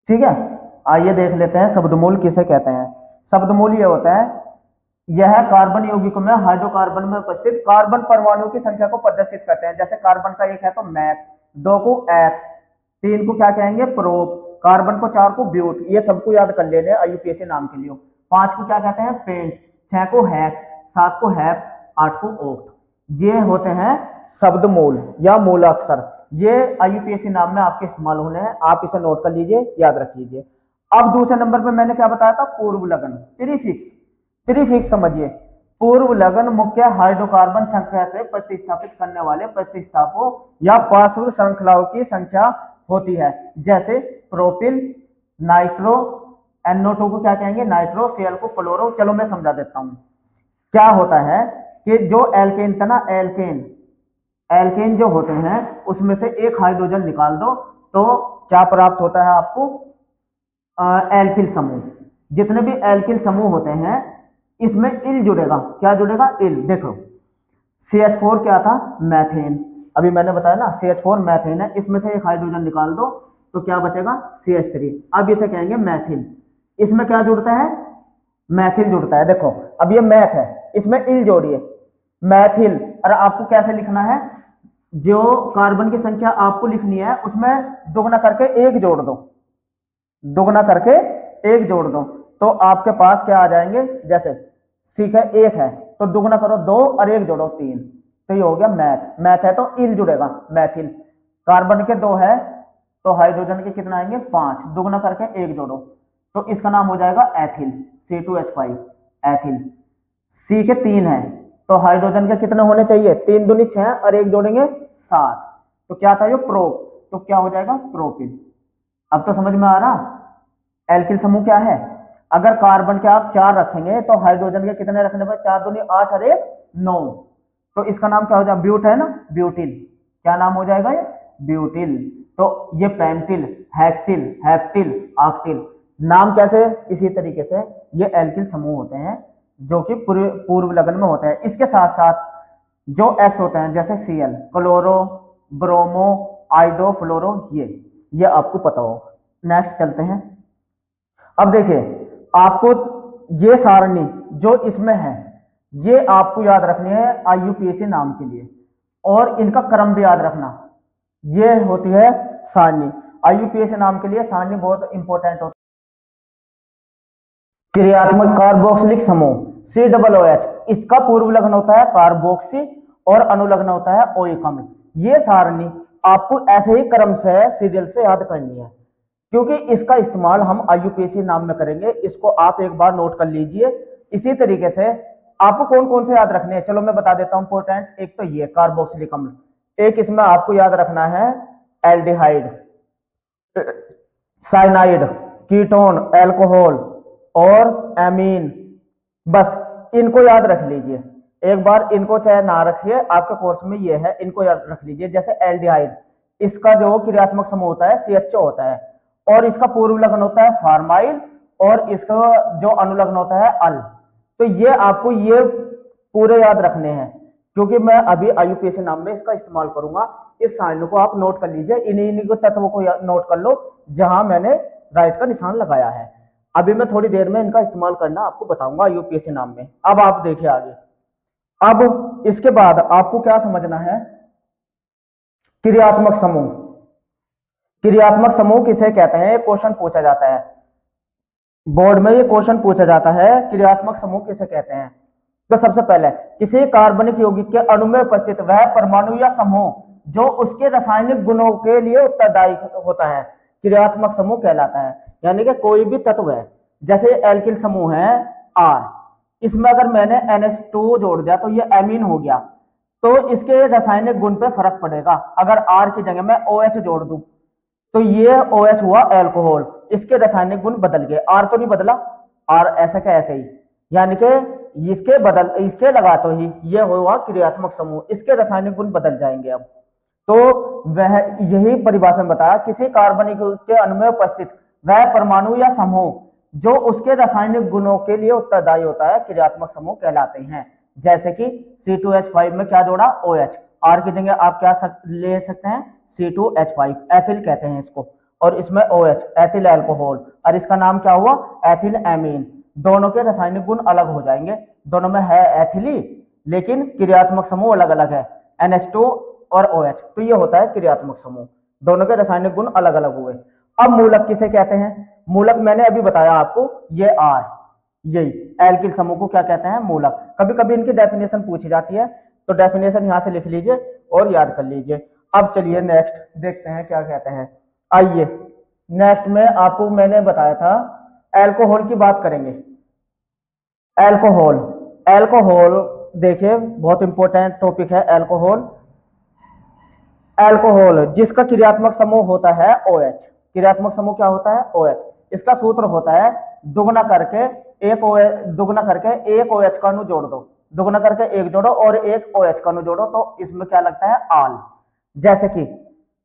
ठीक है। आइए देख लेते हैं शब्दमूल किसे कहते हैं। शब्दमूल ये होता है, यह कार्बन यौगिकों में हाइड्रोकार्बन में उपस्थित कार्बन परमाणुओं की संख्या को प्रदर्शित करते हैं। जैसे कार्बन का एक है तो मैथ, दो को एथ, तीन को क्या कहेंगे? प्रोप, कार्बन को चार को ब्यूट, ये सबको याद कर लेने IUPAC नाम के लिए। पांच को क्या कहते हैं? पेंट, छह को हैक्स, सात को हैप, आठ को ओक्ट। ये होते हैं शब्दमूल या मूलाक्षर। ये IUPAC नाम में आपके इस्तेमाल होने हैं, आप इसे नोट कर लीजिए, याद रख लीजिए। अब दूसरे नंबर पे मैंने क्या बताया था? पूर्व लग्न, प्रीफिक्स। प्रीफिक्स समझिए, पूर्व लग्न मुख्य हाइड्रोकार्बन संख्या से प्रतिस्थापित करने वाले प्रतिस्थापों या पार्श्व श्रृंखलाओं की संख्या होती है। जैसे प्रोपिल, नाइट्रो, NO2 को क्या कहेंगे? नाइट्रो, Cl को क्लोरो। चलो मैं समझा देता हूं। क्या होता है कि जो एल्केन था ना, एल्केन जो होते हैं उसमें से एक हाइड्रोजन निकाल दो तो क्या प्राप्त होता है आपको? एल्किल समूह। जितने भी एल्किल समूह होते हैं इसमें इल जुड़ेगा। क्या जुड़ेगा? इल। देखो CH4 क्या था? मैथेन। अभी मैंने बताया ना CH4 मैथेन है, इसमें से एक हाइड्रोजन निकाल दो तो क्या बचेगा? CH3। अब इसे कहेंगे मैथिल। इसमें क्या जुड़ता है? मैथिल जुड़ता है। देखो अब ये मैथ है, इसमें इल जोड़िए, मैथिल। और आपको कैसे लिखना है? जो कार्बन की संख्या आपको लिखनी है उसमें दोगुना करके एक जोड़ दो, दोगुना करके एक जोड़ दो तो आपके पास क्या आ जाएंगे? जैसे सीख है एक है तो दुगुना करो दो और एक जोड़ो तीन, तो ये हो गया मैथ। मैथ है तो इल जुड़ेगा, मैथिल। कार्बन के दो है तो हाइड्रोजन के कितना आएंगे? पांच, दुगुना करके एक जोड़ो तो इसका नाम हो जाएगा एथिल, C2H5, एथिल। सी के तीन है तो हाइड्रोजन के कितने होने चाहिए? तीन दूनी छह और एक जोड़ेंगे सात, तो क्या था ये? प्रोप, तो क्या हो जाएगा? प्रोपिल। अब तो समझ में आ रहा एल्किल समूह क्या है। अगर कार्बन के आप चार रखेंगे तो हाइड्रोजन के कितने रखने पर? चार दूनी आठ और एक नौ, तो इसका नाम क्या हो जाएगा? ब्यूट है ना, ब्यूटिल। क्या नाम हो जाएगा ये? ब्यूटिल। तो ये पेंटिल, हेक्सिल, हेप्टिल, ऑक्टिल। नाम कैसे? इसी तरीके से ये एल्किल समूह होते हैं जो कि पूर्व लग्न में होते हैं। इसके साथ साथ जो एक्स होते हैं जैसे Cl, क्लोरो, ब्रोमो, आइडो, फ्लोरो, ये आपको पता हो। नेक्स्ट चलते हैं। अब देखिए, आपको ये सारणी जो इसमें है ये आपको याद रखनी है IUPAC नाम के लिए, और इनका क्रम भी याद रखना। ये होती है सारणी। IUPAC नाम के लिए सारणी बहुत इंपॉर्टेंट होती है। क्रियात्मक कार्बोक्सिलिक समूह COOH, इसका पूर्व लग्न होता है कार्बोक्सी और अनुलग्न होता है OH अम्ल। ये सारणी आपको ऐसे ही क्रम से सीरियल से याद करनी है क्योंकि इसका इस्तेमाल हम IUPAC नाम में करेंगे। इसको आप एक बार नोट कर लीजिए। इसी तरीके से आपको कौन कौन से याद रखने हैं चलो मैं बता देता हूं इंपॉर्टेंट। एक तो ये कार्बोक्सिलिक अम्ल, एक इसमें आपको याद रखना है एल्डिहाइड, साइनाइड, कीटोन, अल्कोहल और एमीन। बस इनको याद रख लीजिए एक बार, इनको चाहे ना रखिए आपके कोर्स में ये है, इनको याद रख लीजिए। जैसे एल्डिहाइड, इसका जो क्रियात्मक समूह होता है CHO होता है और इसका पूर्व लग्न होता है फार्माइल और इसका जो अनुलग्न होता है अल। तो ये आपको ये पूरे याद रखने हैं क्योंकि मैं अभी IUPAC नाम में इसका इस्तेमाल करूंगा। इस सारणी को आप नोट कर लीजिए, इन्हीं तत्वों को नोट कर लो जहां मैंने राइट का निशान लगाया है। अभी मैं थोड़ी देर में इनका इस्तेमाल करना आपको बताऊंगा आईयूपीएसी नाम में। अब आप देखिए आगे। अब इसके बाद आपको क्या समझना है, क्रियात्मक समूह। क्रियात्मक समूह किसे कहते हैं, क्वेश्चन पूछा जाता है बोर्ड में, ये क्वेश्चन पूछा जाता है क्रियात्मक समूह किसे कहते हैं। तो सबसे पहले किसी कार्बनिक यौगिक के अणु में उपस्थित वह परमाणु या समूह जो उसके रासायनिक गुणों के लिए उत्तरदायी होता है क्रियात्मक समूह कहलाता है। यानी कि कोई भी तत्व है, जैसे एल्किल समूह है आर, इसमें अगर मैंने NH2 जोड़ दिया तो ये एमीन हो गया, तो इसके रासायनिक गुण पे फर्क पड़ेगा। अगर आर की जगह मैं OH जोड़ दूं तो ये OH हुआ एल्कोहल, इसके रासायनिक गुण बदल गए, आर तो नहीं बदला, आर ऐसा क्या ऐसे ही, यानी कि इसके लगा तो ही ये हुआ क्रियात्मक समूह, इसके रासायनिक गुण बदल जाएंगे। अब तो वह यही परिभाषा में बताया, किसी कार्बनिक के अणु में उपस्थित वह परमाणु या समूह जो उसके रासायनिक गुणों के लिए उत्तरदायी होता है क्रियात्मक समूह कहलाते हैं। जैसे कि C2H5 में क्या जोड़ा, OH, आर की जगह आप क्या ले सकते हैं, C2H5, एथिल कहते हैं इसको, और इसमें OH एथिल अल्कोहल, और इसका नाम क्या हुआ, एथिल एमीन। दोनों के रासायनिक गुण अलग हो जाएंगे, दोनों में है एथिली लेकिन क्रियात्मक समूह अलग अलग है, NH2 और OH, तो ये होता है क्रियात्मक समूह, दोनों के रासायनिक गुण अलग अलग हुए। अब मूलक किसे कहते हैं, मूलक मैंने अभी बताया आपको, ये आर, यही एल्किल समूह को क्या कहते हैं, मूलक। कभी कभी इनकी डेफिनेशन पूछी जाती है, तो डेफिनेशन यहां से लिख लीजिए और याद कर लीजिए। अब चलिए नेक्स्ट देखते हैं क्या कहते हैं। आइए नेक्स्ट में आपको मैंने बताया था अल्कोहल की बात करेंगे। अल्कोहल, अल्कोहल देखिए बहुत इंपॉर्टेंट टॉपिक है अल्कोहल। अल्कोहल जिसका क्रियात्मक समूह होता है OH, क्रियात्मक समूह क्या होता है, OH, इसका सूत्र होता है दुगना करके एक OH का अणु जोड़ दो, दुगना करके एक जोड़ो और एक OH का अणु जोड़ो, तो इसमें क्या लगता है, आल। जैसे कि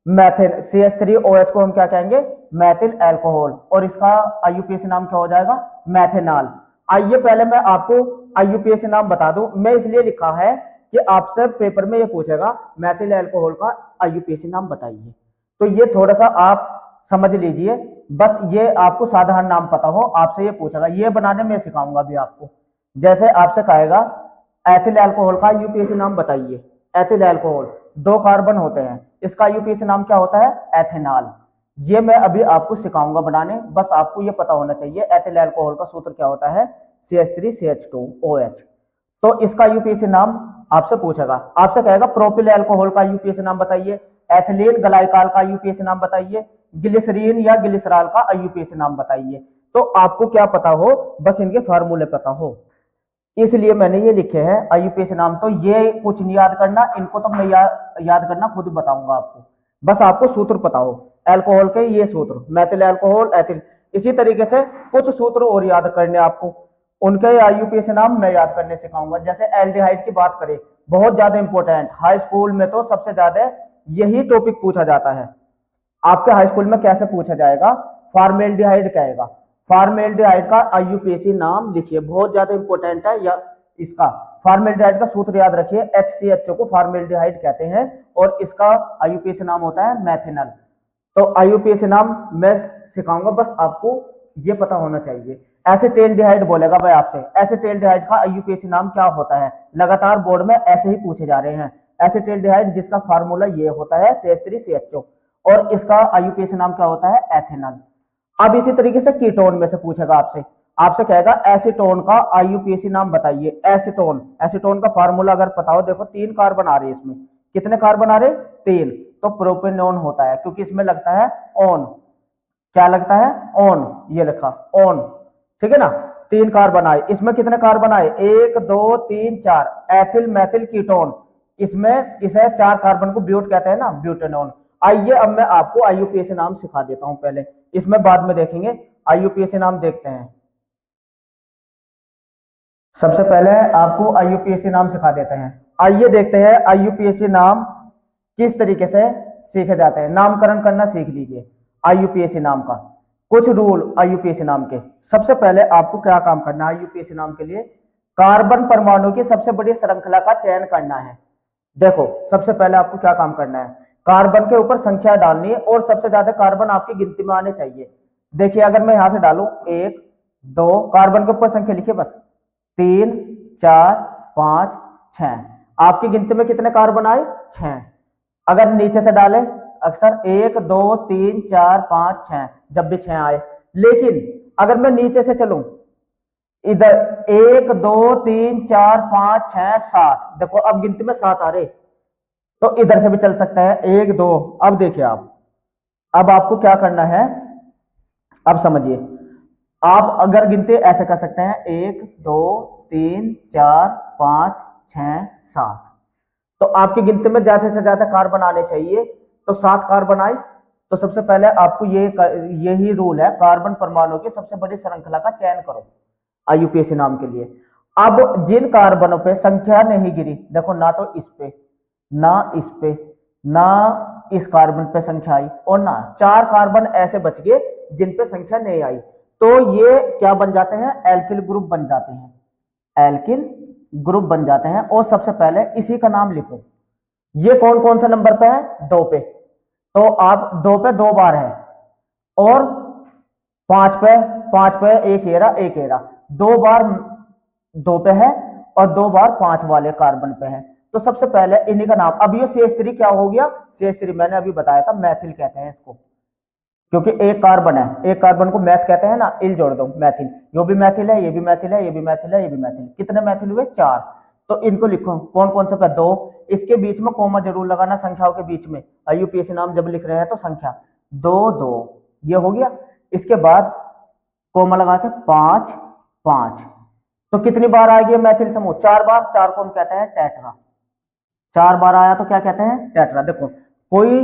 मैथिल CH3OH को हम क्या कहेंगे, मैथिल अल्कोहल, और इसका आईयूपीएसी नाम क्या हो जाएगा, मैथेनॉल। आइए पहले मैं आपको आईयूपीएसी नाम बता दूं, मैं इसलिए लिखा है कि आपसे पेपर में ये पूछेगा मैथिल अल्कोहल का आईयूपीएसी नाम बताइए, तो ये थोड़ा सा आप समझ लीजिए, बस ये आपको साधारण नाम पता हो, आपसे ये पूछेगा, ये बनाने में सिखाऊंगा अभी आपको। जैसे आपसे कहेगा एथिल अल्कोहल का आईयूपीएसी नाम बताइए, एथिल अल्कोहल 2 कार्बन होते हैं, इसका आईयूपीएसी नाम क्या होता है, एथेनॉल। ये मैं अभी आपको सिखाऊंगा बनाने, बस आपको ये पता होना चाहिए एथिल अल्कोहल का सूत्र क्या होता है, CH3CH2OH। तो इसका आईयूपीएसी नाम आपसे पूछेगा, आपसे कहेगा प्रोपिल अल्कोहल का आईयूपीएसी नाम बताइए, एथिलीन ग्लाइकॉल का आईयूपीएसी नाम बताइए, ग्लिसरीन या ग्लिसरॉल का आईयूपीएसी नाम बताइए। तो आपको क्या पता हो, बस इनके फार्मूले पता हो, इसलिए मैंने ये लिखे हैं आईयूपीएसी नाम। तो ये कुछ नहीं याद करना, इनको तो मैं याद करना खुद बताऊंगा आपको, बस आपको सूत्र पता हो अल्कोहल के, ये सूत्र मैथिल अल्कोहल एथिल। इसी तरीके से कुछ सूत्र और याद करने आपको, उनके आईयूपीएसी नाम मैं याद करने सिखाऊंगा। जैसे एल्डिहाइड की बात करें, बहुत ज्यादा इंपॉर्टेंट, हाई स्कूल में तो सबसे ज्यादा यही टॉपिक पूछा जाता है। आपके हाई स्कूल में कैसे पूछा जाएगा, फॉर्मेल्डिहाइड कहेगा, फॉर्मेल्डिहाइड का आईयूपीएसी नाम लिखिए, बहुत ज्यादा इंपॉर्टेंट है। या इसका फॉर्मेल्डिहाइड का सूत्र याद रखिए, HCHO को फॉर्मेल्डिहाइड कहते हैं, और इसका आईयूपीएसी नाम होता है मैथेनॉल। तो आईयूपीएसी नाम मैं सिखाऊंगा, बस आपको ये पता होना चाहिए। एसिटेल्डिहाइड बोलेगा भाई आपसे, एसिटेल्डिहाइड का आईयूपीएसी नाम क्या होता है, लगातार बोर्ड में ऐसे ही पूछे जा रहे हैं। एसिटेल्डिहाइड जिसका फार्मूला ये होता है CH3CHO, और इसका आईयूपीएसी नाम क्या होता है, एथेनॉल। अब इसी तरीके से कीटोन में से पूछेगा आपसे कहेगा एसीटोन का आईयूपीएसी नाम बताइए। एसीटोन का फार्मूला अगर पता हो, देखो 3 कार्बन आ रहे हैं इसमें, कितने कार्बन आ रहे, 3, तो प्रोपेनोन होता है, क्योंकि इसमें लगता है ऑन, क्या लगता है, ऑन, ये लिखा ऑन, ठीक है ना। 3 कार्बन आए, इसमें कितने कार्बन आए, 1 2 3 4, एथिल मैथिल कीटोन, इसमें इसे 4 कार्बन को ब्यूट कहते हैं ना, ब्यूटेनोन। आइए अब मैं आपको आईयूपीएसी नाम सिखा देता हूं, पहले इसमें बाद में देखेंगे। आईयूपीएसी नाम देखते हैं, सबसे पहले आपको आईयूपीएसी नाम सिखा देते हैं। आइए देखते हैं आईयूपीएसी नाम किस तरीके से सीखे जाते हैं, नामकरण करना सीख लीजिए आईयूपीएसी नाम का। कुछ रूल आईयूपीएसी नाम के, सबसे पहले आपको क्या काम करना है आईयूपीएसी नाम के लिए, कार्बन परमाणु की सबसे बड़ी श्रृंखला का चयन करना है। देखो सबसे पहले आपको क्या काम करना है, कार्बन के ऊपर संख्या डालनी है, और सबसे ज्यादा कार्बन आपकी गिनती में आने चाहिए। देखिए अगर मैं यहां से डालूं 1 2, कार्बन के ऊपर संख्या लिखिए बस, 3 4 5 6। आपकी गिनती में कितने कार्बन आए? 6। अगर नीचे से डाले अक्सर 1 2 3 4 5 6 जब भी 6 आए। लेकिन अगर मैं नीचे से चलूं इधर 1 2 3 4 5 6 7, देखो अब गिनती में 7 आ रहे, तो इधर से भी चल सकता है 1 2। अब देखिए आप, अब आपको क्या करना है, अब समझिए। आप अगर गिनते ऐसे कर सकते हैं 1 2 3 4 5 6 7, तो आपकी गिनती में ज्यादा से ज्यादा कार्बन आने चाहिए, तो 7 कार्बन आए। तो सबसे पहले आपको यही रूल है, कार्बन परमाणु की सबसे बड़ी श्रृंखला का चयन करो आईयूपीएसी नाम के लिए। अब जिन कार्बनों पे संख्या नहीं गिरी, देखो ना तो इस पे ना इस पे ना इस कार्बन पे संख्या आई, और ना 4 कार्बन ऐसे बच गए जिन पे संख्या नहीं आई, तो ये क्या बन जाते हैं? एल्किल ग्रुप बन जाते हैं, एल्किल ग्रुप बन जाते हैं। और सबसे पहले इसी का नाम लिखो। ये कौन कौन सा नंबर पे है? 2 पे, तो आप 2 पे 2 बार है, और 5 पे 5 पे एक हेरा 2 बार 2 पे है, और 2 बार 5 वाले कार्बन पे है। तो सबसे पहले इन्हीं का नाम, अब ये CH3 क्या हो गया? CH3 मैंने अभी बताया था, मैथिल कहते हैं इसको, क्योंकि एक कार्बन है, एक कार्बन को मैथ कहते हैं ना, इल जोड़ दो मैथिल, यो भी मैथिल है, ये भी मैथिल है, ये भी मैथिल है, ये भी मैथिल। कितने मैथिल हुए? 4। तो इनको लिखो कौन कौन से पे? 2। इसके बीच में कोमा जरूर लगाना, संख्याओं के बीच में। आईयूपीएसी नाम जब लिख रहे हैं तो संख्या 2 2, ये हो गया। इसके बाद कोमा लगा के 5 5। तो कितनी बार आएगी मैथिल समूह? 4 बार। 4 को हम कहते हैं टेट्रा। 4 बार आया तो क्या कहते हैं? टेट्रा। देखो कोई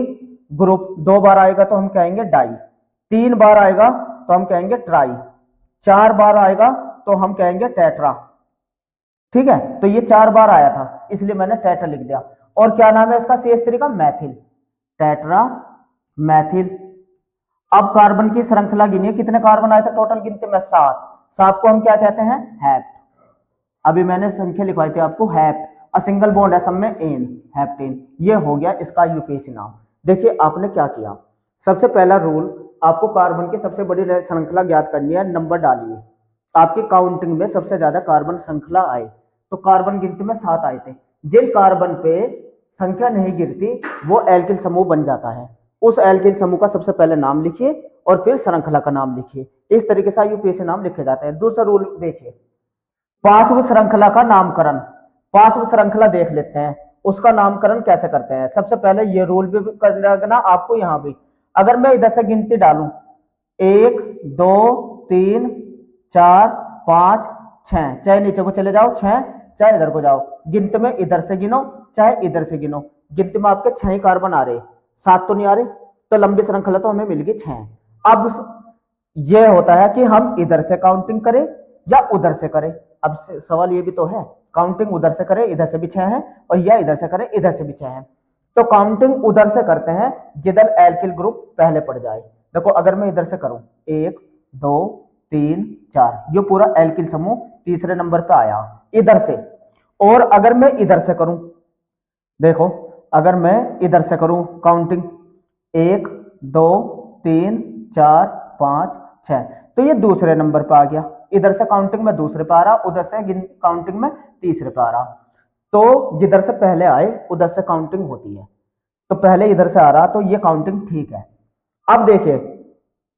ग्रुप 2 बार आएगा तो हम कहेंगे डाई, 3 बार आएगा तो हम कहेंगे ट्राई, 4 बार आएगा तो हम कहेंगे टेट्रा। ठीक है, तो ये 4 बार आया था इसलिए मैंने टेट्रा लिख दिया। और क्या नाम है इसका? CH3 का मैथिल, टेट्रा मैथिल। अब कार्बन की श्रृंखला गिनिए, कितने कार्बन आए थे टोटल गिनती में? 7। 7 को हम क्या कहते हैं? हैप्ट। अभी मैंने संख्या लिखवाई थी आपको, हैप्ट। अ सिंगल बॉन्ड है सब में, एन, हैप्टेन। ये हो गया इसका यूपीएसी नाम। देखिए आपने क्या किया, सबसे पहला रूल, आपको कार्बन की सबसे बड़ी श्रृंखला ज्ञात करनी है, नंबर डालिए। आपकी काउंटिंग में सबसे ज्यादा कार्बन श्रृंखला आए, तो कार्बन गिनती में 7 आए थे। जिन कार्बन पे संख्या नहीं गिरती वो एल्किल समूह बन जाता है। उस एल्किल समूह का सबसे पहले नाम लिखिए और फिर श्रृंखला का नाम लिखिए। इस तरीके से यूपीएसी नाम लिखे जाते हैं। दूसरा रूल देखिए, पार्श्व श्रृंखला का नामकरण। पार्श्व श्रृंखला देख लेते हैं, उसका नामकरण कैसे करते हैं। सबसे पहले ये रूल भी कर लगना आपको यहां भी। अगर मैं इधर से गिनती डालूं 1 2 3 4 5 6, चाहे नीचे को चले जाओ 6, चाहे इधर को जाओ, गिनती में इधर से गिनो चाहे इधर से गिनो, गिनती में आपके 6 ही कार्बन आ रहे, 7 तो नहीं आ रहे। तो लंबी श्रृंखला तो हमें मिल गई 6। अब यह होता है कि हम इधर से काउंटिंग करें या उधर से करें। अब सवाल ये भी तो है, काउंटिंग उधर से करें, इधर से भी 6 है, और या इधर से करें, इधर से भी 6 है। तो काउंटिंग उधर से करते हैं जिधर एल्किल ग्रुप पहले पड़ जाए। देखो अगर मैं इधर से करूं 1 2 3 4, ये पूरा एल्किल समूह तीसरे नंबर पे आया इधर से। और अगर मैं इधर से करूं, देखो अगर मैं इधर से करूं काउंटिंग 1 2 3 4 5 6, तो ये दूसरे नंबर पे आ गया। इधर से काउंटिंग में दूसरे पे आ रहा, उधर से काउंटिंग में तीसरे पे आ रहा। तो जिधर से पहले आए उधर से काउंटिंग होती है। तो पहले इधर से आ रहा तो ये काउंटिंग ठीक है। अब देखिए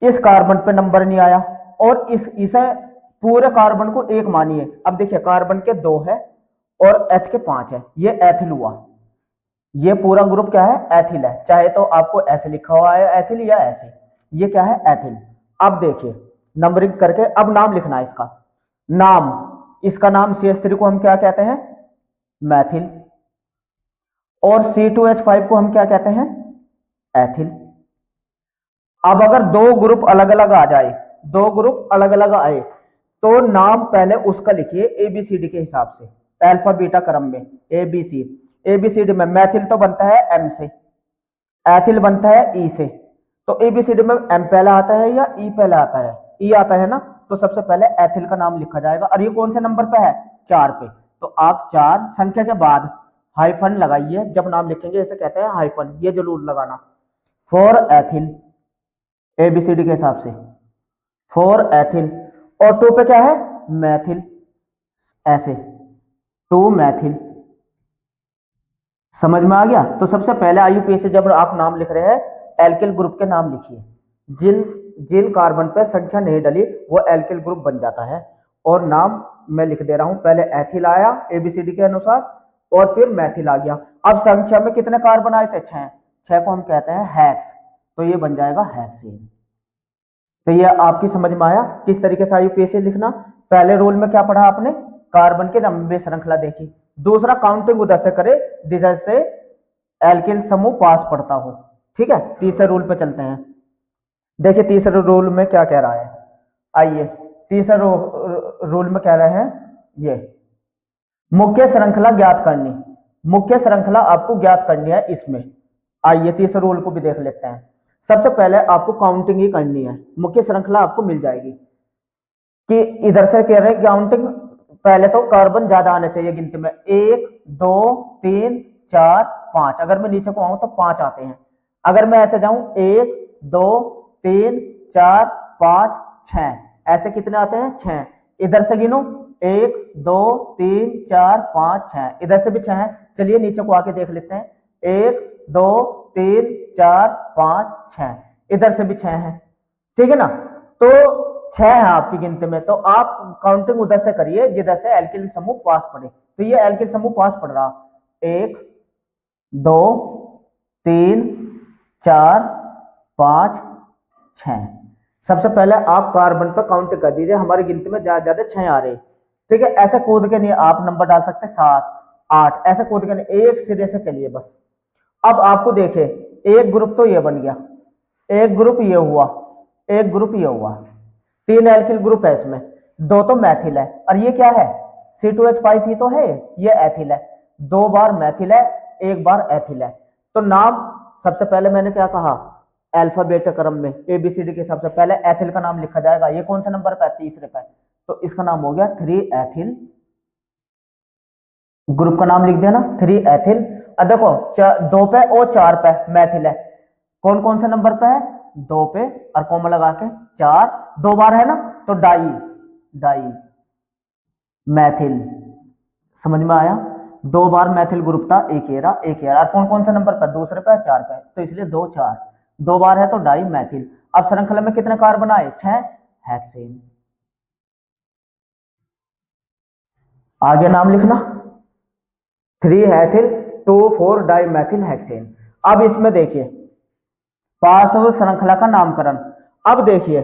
इस कार्बन पे नंबर नहीं आया, और इसे पूरे कार्बन को 1 मानिए। अब देखिए कार्बन के 2 है और H के 5 है, ये एथिल हुआ। ये पूरा ग्रुप क्या है? एथिल है। चाहे तो आपको ऐसे लिखा हुआ है एथिल या ऐसे, ये क्या है? एथिल। अब देखिए नंबरिंग करके अब नाम लिखना है इसका नाम। इसका नाम CH3 को हम क्या कहते हैं? मैथिल। और C2H5 को हम क्या कहते हैं? एथिल। अब अगर 2 ग्रुप अलग अलग आ जाए, 2 ग्रुप अलग अलग आए, तो नाम पहले उसका लिखिए ABCD के हिसाब से, अल्फा बीटा क्रम में। ABCD में मैथिल तो बनता है M से, एथिल बनता है E से। तो ABCD में M पहला आता है या E पहला आता है? E आता है ना, तो सबसे पहले एथिल का नाम लिखा जाएगा। और ये कौन से नंबर पे है? 4 पे। तो आप 4 संख्या के बाद हाइफन लगाइए, जब नाम लिखेंगे इसे कहते हैं हाइफन, ये जरूर लगाना। फॉर एथिल, ABCD के हिसाब से फॉर एथिल। और 2 पे क्या है, मैथिल, ऐसे 2 मैथिल। समझ में आ गया। तो सबसे पहले आईयूपीएसी जब आप नाम लिख रहे हैं एल्किल ग्रुप के नाम लिखिए, जिन जिन कार्बन पे संख्या नहीं डली वो एल्किल ग्रुप बन जाता है। और नाम मैं लिख दे रहा हूं, पहले एथिल आया एबीसीडी के अनुसार और फिर मैथिल आ गया। अब संख्या में कितने कार्बन आए थे, 6, 6 को हम कहते हैं हेक्स, तो ये बन जाएगा हेक्सेन। तो ये आपकी समझ में आया किस तरीके से आईयूपीएसी लिखना। पहले रूल में क्या पढ़ा आपने, कार्बन की लंबी श्रृंखला देखी। दूसरा काउंटिंग उधर से करे जिधर से एल्किल समूह पास पड़ता हो। ठीक है, तीसरे रूल पे चलते हैं। देखिए तीसरे रूल में क्या कह रहा है, आइए तीसरे रूल में कह रहे हैं ये मुख्य श्रृंखला ज्ञात करनी। मुख्य श्रृंखला आपको ज्ञात करनी है इसमें। आइए तीसरे रूल को भी देख लेते हैं। सबसे पहले आपको काउंटिंग ही करनी है, मुख्य श्रृंखला आपको मिल जाएगी कि इधर से कह रहे हैं काउंटिंग। पहले तो कार्बन ज्यादा आने चाहिए गिनती में, 1 2 3 4 5। अगर मैं नीचे को आऊं तो 5 आते हैं। अगर मैं ऐसे जाऊं 1 2 3 4 5 6, ऐसे कितने आते हैं, 6। इधर से गिनो 1 2 3 4 5 6, इधर से भी 6 है। चलिए नीचे को आके देख लेते हैं, 1 2 3 4 5 6, इधर से भी 6 है। ठीक है ना, तो 6 है आपकी गिनती में। तो आप काउंटिंग उधर से करिए जिधर से एल्किल समूह पास पड़े। तो ये एल्किल समूह पास पड़ रहा, 1 2 3 4 5 6। सबसे पहले आप कार्बन पर काउंट कर दीजिए, हमारी गिनती में ज्यादा ज्यादा 6 आ रहे। ठीक है, ऐसे कूद के नहीं आप नंबर डाल सकते 7 8, ऐसे कूद के नहीं, एक सिरे से चलिए बस। अब आपको देखे एक ग्रुप तो ये बन गया, एक ग्रुप ये हुआ, एक ग्रुप ये हुआ, 3 एल्किल ग्रुप है इसमें, 2 तो मैथिल है। और ये क्या है, C2H5 ही तो है, ये एथिल है। 2 बार मैथिल है, 1 बार एथिल है। तो नाम सबसे पहले मैंने क्या कहा, अल्फाबेट क्रम में एबीसीडी के हिसाब से पहले एथिल का नाम लिखा जाएगा। ये कौन सा नंबर पे है, तीसरे पे, तो इसका नाम हो गया 3 एथिल। ग्रुप का नाम लिख दिया ना, 3 एथिल। अब देखो 2 पे और 4 पे मैथिल है, कौन कौन से नंबर पे है, 2 पे और कोमा लगा के 4, 2 बार है ना, तो डाई, डाई मैथिल। समझ में आया, 2 बार मैथिल ग्रुप था, एक एरा एक एरा। और कौन कौन से नंबर पे, दूसरे पे 4 पे, तो इसलिए 2 4, 2 बार है तो डाई मैथिल। अब श्रृंखला में कितने कार्बन आए, 6 हेक्सेन। आगे नाम लिखना, 3 एथिल 2 4 डाई मैथिल हेक्सेन। अब इसमें देखिए पार्श्व श्रृंखला का नामकरण। अब देखिए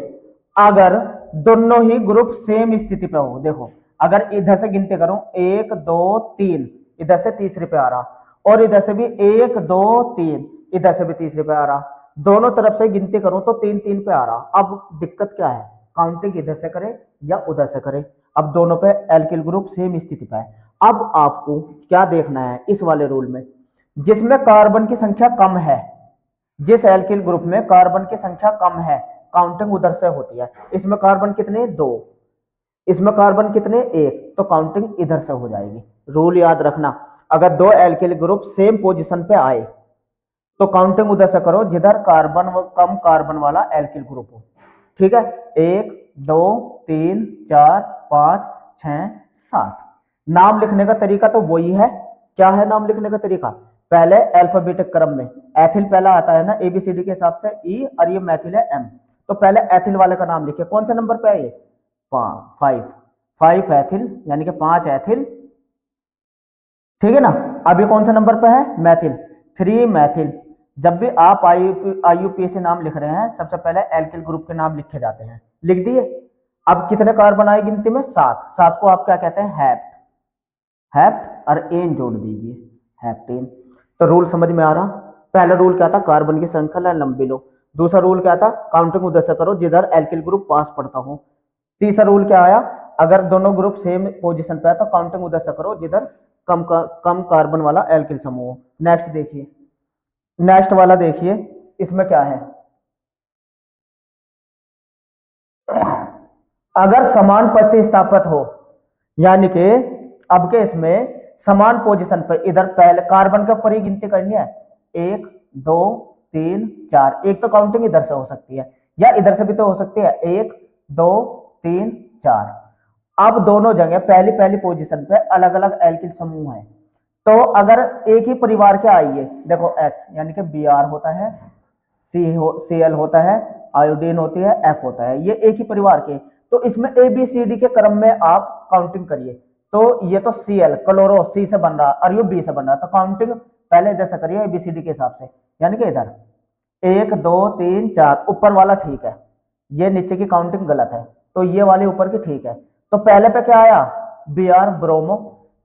अगर दोनों ही ग्रुप सेम स्थिति पे हो, देखो अगर इधर से गिनती करूं 1 2 3, इधर से तीसरे पे आ रहा, और इधर से भी 1 2 3, इधर से भी तीसरे पे आ रहा, दोनों तरफ से गिनती करूं तो 3 3 पे आ रहा। अब दिक्कत क्या है, काउंटिंग इधर से करें या उधर से करें। अब दोनों पे एल्किल ग्रुप सेम स्थिति पे है। अब आपको क्या देखना है इस वाले रूल में, जिसमें कार्बन की संख्या कम है, जिस एल्किल ग्रुप में कार्बन की संख्या कम है, काउंटिंग उधर से होती है। इसमें कार्बन कितने, 2, इसमें कार्बन कितने, 1, तो काउंटिंग इधर से हो जाएगी। रूल याद रखना, अगर 2 एल्किल ग्रुप सेम पोजीशन पे आए तो काउंटिंग उधर से करो जिधर कार्बन व कम कार्बन वाला एल्किल ग्रुप हो। ठीक है, 1 2 3 4 5 6 7। नाम लिखने का तरीका तो वही है। क्या है नाम लिखने का तरीका, पहले अल्फाबेटिक क्रम में, एथिल पहला आता है ना एबीसीडी के हिसाब से, ई, और ये मैथिल है एम। तो पहले एथिल वाले का नाम लिखिए, कौन सा नंबर पे है ये, 5 एथिल, यानी कि 5 एथिल। ठीक है ना, अभी कौन सा नंबर पे है, मैथिल, 3 मैथिल। जब भी आप आईयूपीएसी नाम लिख रहे हैं सबसे पहले एल्किल ग्रुप के नाम लिखे जाते हैं, लिख दिए। अब कितने कार्बन आए गिनती में, 7, 7 को आप क्या कहते हैं, हैप्ट, हैप्ट और एन जोड़ दीजिए, हैप्टेन। तो रूल समझ में आ रहा, पहला रूल क्या था, कार्बन की श्रृंखला लंबी लो। दूसरा रूल क्या था, काउंटिंग उधर से करो जिधर एल्किल ग्रुप पास पड़ता हो। तीसरा रूल क्या आया, अगर दोनों ग्रुप सेम पोजीशन पे है तो काउंटिंग उधर से करो जिधर कम कार्बन वाला एल्किल समूह हो। नेक्स्ट देखिए, नेक्स्ट वाला देखिए, इसमें क्या है, अगर समान प्रतिस्थापित हो, यानी कि अब के इसमें समान पोजीशन पर, इधर पहले कार्बन के ऊपर ही गिनती करनी है, 1 2 3 4, एक तो काउंटिंग इधर से हो सकती है या इधर से भी तो हो सकती है, 1 2 3 4। अब दोनों जगह पहली पहली पोजीशन पे अलग अलग एल्किल समूह है। तो अगर एक ही परिवार के आइए, देखो X यानी कि Br होता है, Cl होता है, आयोडीन होती है, F होता है, ये एक ही परिवार के। तो इसमें ABCD के क्रम में आप काउंटिंग करिए। तो ये तो Cl क्लोरो C से बन रहा और ये B से बन रहा, तो काउंटिंग पहले इधर से करिए ABCD के हिसाब से, यानी कि इधर 1 2 3 4। ऊपर वाला ठीक है, ये नीचे की काउंटिंग गलत है, तो ये वाली ऊपर की ठीक है। तो पहले पे क्या आया Br ब्रोमो,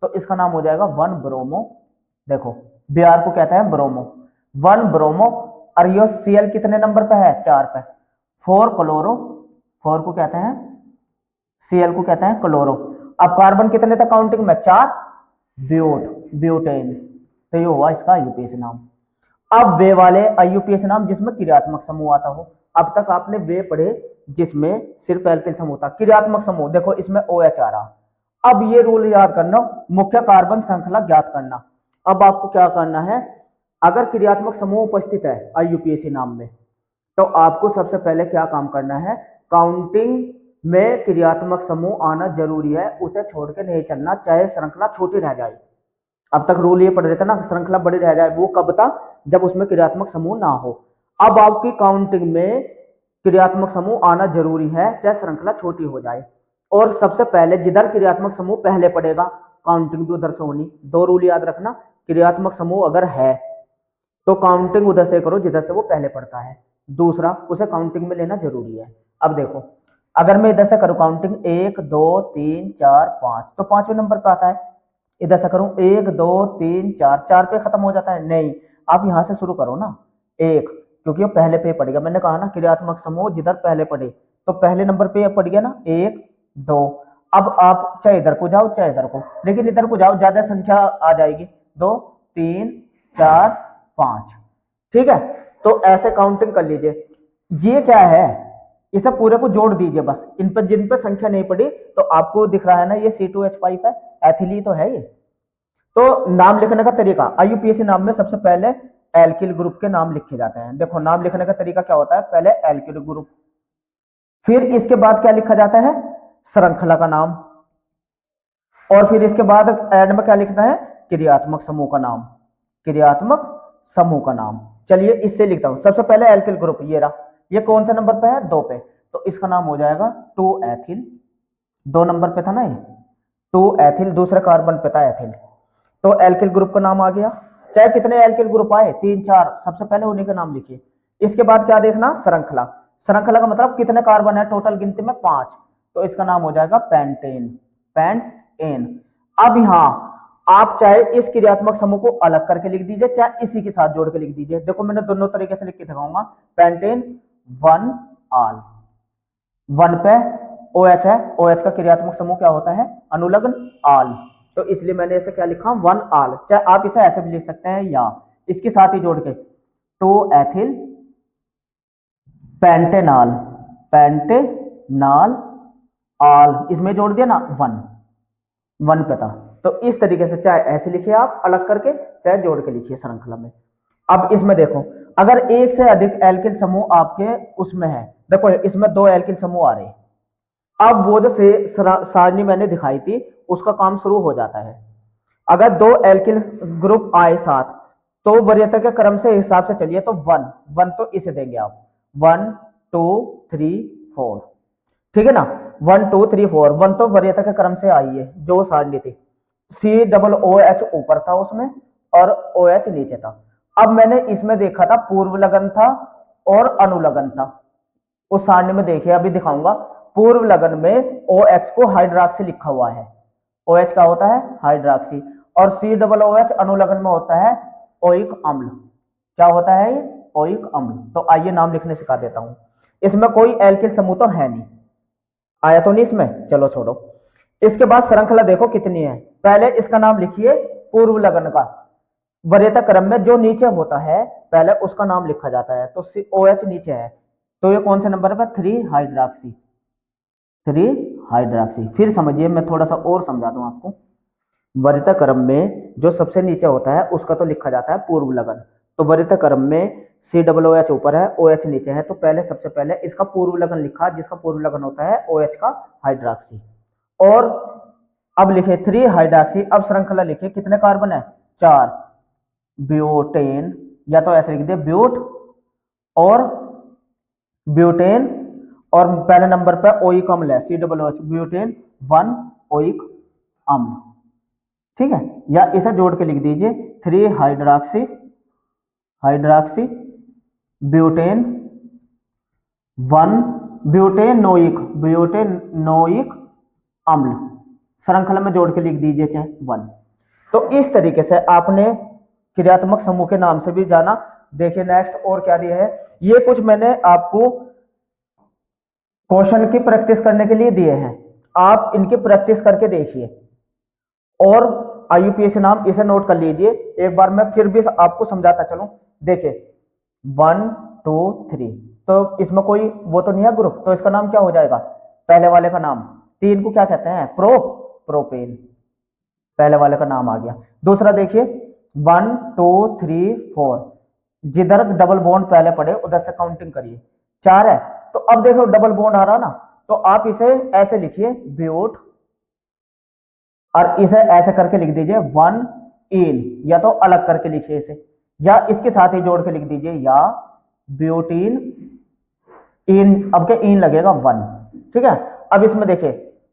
तो इसका नाम हो जाएगा 1 ब्रोमो। देखो Br को कहते हैं ब्रोमो, 1 ब्रोमो। और ये Cl कितने नंबर पे है 4 पे, 4 क्लोरो, 4 को कहते हैं, Cl को कहते हैं क्लोरो। अब कार्बन कितने था काउंटिंग में 4, ब्यूटेन। तो ये हुआ इसका आईयूपीएसी नाम। अब वे वाले आईयूपीएसी नाम जिसमें क्रियात्मक समूह आता हो। अब तक आपने वे पढ़े जिसमें सिर्फ एल्किल समूह था। क्रियात्मक समूह देखो इसमें OH आ रहा। अब ये रूल याद करना, मुख्य कार्बन श्रृंखला ज्ञात करना। अब आपको क्या करना है, अगर क्रियात्मक समूह उपस्थित है आईयूपीएसी नाम में, तो आपको सबसे पहले क्या काम करना है, काउंटिंग में क्रियात्मक समूह आना जरूरी है, उसे छोड़ के नहीं चलना, चाहे श्रृंखला छोटी रह जाए। अब तक रूल ये पढ़ रहे थे ना, श्रृंखला बड़ी रह जाए, वो कब था, जब उसमें क्रियात्मक समूह ना हो। अब आपकी काउंटिंग में क्रियात्मक समूह आना जरूरी है, चाहे श्रृंखला छोटी हो जाए। और सबसे पहले जिधर क्रियात्मक समूह पहले पड़ेगा, काउंटिंग भी उधर से होनी। 2 रूल याद रखना, क्रियात्मक समूह अगर है तो काउंटिंग उधर से करो जिधर से वो पहले पड़ता है, दूसरा उसे काउंटिंग में लेना जरूरी है। अब देखो अगर मैं इधर से करूं काउंटिंग 1 2 3 4 5, तो 5वें नंबर पे आता है। इधर से करूं 1 2 3 4, 4 पे खत्म हो जाता है, नहीं आप यहां से शुरू करो ना 1, क्योंकि वो पहले पे पड़ गया। मैंने कहा ना क्रियात्मक समूह जिधर पहले पड़े, तो पहले नंबर पे पड़ गया ना 1 2। अब आप चाहे इधर को जाओ चाहे इधर को, लेकिन इधर को जाओ ज्यादा संख्या आ जाएगी, 2 3 4 5, ठीक है। तो ऐसे काउंटिंग कर लीजिए। ये क्या है, इसे पूरे को जोड़ दीजिए बस, इन पर जिन पर संख्या नहीं पड़ी, तो आपको दिख रहा है ना ये C2H5 है, एथिली तो है ये। तो नाम लिखने का तरीका, आईयूपीएसी नाम में सबसे पहले एल्किल ग्रुप के नाम लिखे जाते हैं। देखो नाम लिखने का तरीका क्या होता है, पहले एल्किल ग्रुप, फिर इसके बाद क्या लिखा जाता है, श्रृंखला का नाम, और फिर इसके बाद एंड में क्या लिखना है, क्रियात्मक समूह का नाम, क्रियात्मक समूह का नाम। चलिए इससे लिखता हूं, सबसे पहले एल्किल ग्रुप ये रहा, ये कौन सा नंबर पे है 2 पे, तो इसका नाम हो जाएगा 2 एथिल। 2 नंबर पे था ना ये 2 एथिल, दूसरे कार्बन पे था एथिल, तो एल्किल ग्रुप का नाम आ गया। चाहे कितने एल्किल ग्रुप आए 3 4, सबसे पहले उन्हीं का नाम लिखिए। इसके बाद क्या देखना, श्रृंखला। श्रृंखला का मतलब कितने कार्बन है, टोटल गिनती में 5, तो इसका नाम हो जाएगा पेंटेन, पेंटेन। अब यहां आप चाहे इस क्रियात्मक समूह को अलग करके लिख दीजिए, चाहे इसी के साथ जोड़ के लिख दीजिए। देखो मैंने दोनों तरीके से लिख के दिखाऊंगा। पेंटेन 1 आल, 1 पे OH है, OH का क्रियात्मक समूह क्या होता है, अनुलग्न आल, तो इसलिए मैंने इसे क्या लिखा 1 आल। चाहे आप इसे ऐसे भी लिख सकते हैं या इसके साथ ही जोड़ के 2 एथिल पेंटेनॉल, पेंटेनॉल आल, इसमें जोड़ दिया ना 1 पे था। तो इस तरीके से चाहे ऐसे लिखिए आप अलग करके, चाहे जोड़ के लिखिए श्रृंखला में। अब इसमें देखो अगर एक से अधिक एल्किल समूह आपके उसमें है, देखो इसमें 2 एल्किल समूह आ रहे हैं, अब वो जो सारणी मैंने दिखाई थी उसका काम शुरू हो जाता है। अगर 2 एल्किल ग्रुप आए साथ, तो वरीयता के क्रम से हिसाब से चलिए, तो 1 1 तो इसे देंगे आप 1 2 3 4, ठीक है ना, 1 2 3 4, 1 तो वरीयता के क्रम से आई है जो सारणी थी। COOH ऊपर था उसमें और OH नीचे था। अब मैंने इसमें देखा था पूर्व लगन था और अनुलग्न था, उस सारणी में देखिए अभी दिखाऊंगा। पूर्व लगन में OH को हाइड्रोक्सी लिखा हुआ है, OH का होता है हाइड्रोक्सी, और COOH अनुलग्न में होता है ओइक अम्ल। क्या होता है ये, ओइक अम्ल। तो आइए नाम लिखने सिखा देता हूं। इसमें कोई एल्किल समूह तो है नहीं, आया तो नहीं इसमें, चलो छोड़ो। इसके बाद श्रृंखला देखो कितनी है, पहले इसका नाम लिखिए पूर्व लगन का, वरीयता क्रम में जो नीचे होता है पहले उसका नाम लिखा जाता है। तो OH नीचे है, तो ये कौन सा नंबर है, 3 हाइड्रोक्सी, 3 हाइड्रोक्सी। फिर समझिए, मैं थोड़ा सा और समझा दूं आपको। वरीयता क्रम में जो सबसे नीचे होता है उसका तो लिखा जाता है पूर्व लगन, तो वरीयता क्रम में सी डबल ओ एच ऊपर है, ओ एच नीचे है, तो पहले सबसे पहले इसका पूर्व लगन लिखा, जिसका पूर्व लगन होता है ओ एच का हाइड्रोक्सी। और अब लिखे 3 हाइड्रोक्सी, अब श्रृंखला लिखे कितने कार्बन है 4, ब्यूटेन, या तो ऐसे लिख दिया ब्यूट और ब्यूटेन, और पहले नंबर पे ओइक अम्ल है C double H, butane 1 oic अम्ल, ठीक है। या इसे जोड़ के लिख दीजिए 3 हाइड्रोक्सी हाइड्रोक्सी ब्यूटेन 1 ब्यूटेनोइक अम्ल, श्रृंखला में जोड़ के लिख दीजिए चाहे 1। तो इस तरीके से आपने क्रियात्मक समूह के नाम से भी जाना। देखिए नेक्स्ट और क्या दिया है, ये कुछ मैंने आपको क्वेश्चन की प्रैक्टिस करने के लिए दिए हैं, आप इनकी प्रैक्टिस करके देखिए और आईयूपीएसी नाम इसे नोट कर लीजिए। एक बार मैं फिर भी आपको समझाता चलूं। देखिए 1 2 3, तो इसमें कोई वो तो नहीं है ग्रुप, तो इसका नाम क्या हो जाएगा, पहले वाले का नाम। 3 को क्या कहते हैं प्रोपेन, पहले वाले का नाम आ गया। दूसरा देखिए 1 2 3 4, जिधर डबल बॉन्ड पहले पड़े उधर से काउंटिंग करिए, 4 है। तो अब देखो डबल बॉन्ड आ रहा ना, तो आप इसे ऐसे लिखिए ब्यूट, और इसे ऐसे करके लिख दीजिए 1 इन, या तो अलग करके लिखिए इसे, या इसके साथ ही जोड़ के लिख दीजिए या ब्यूटीन इन, अब के इन लगेगा 1, ठीक है। अब इसमें देखिए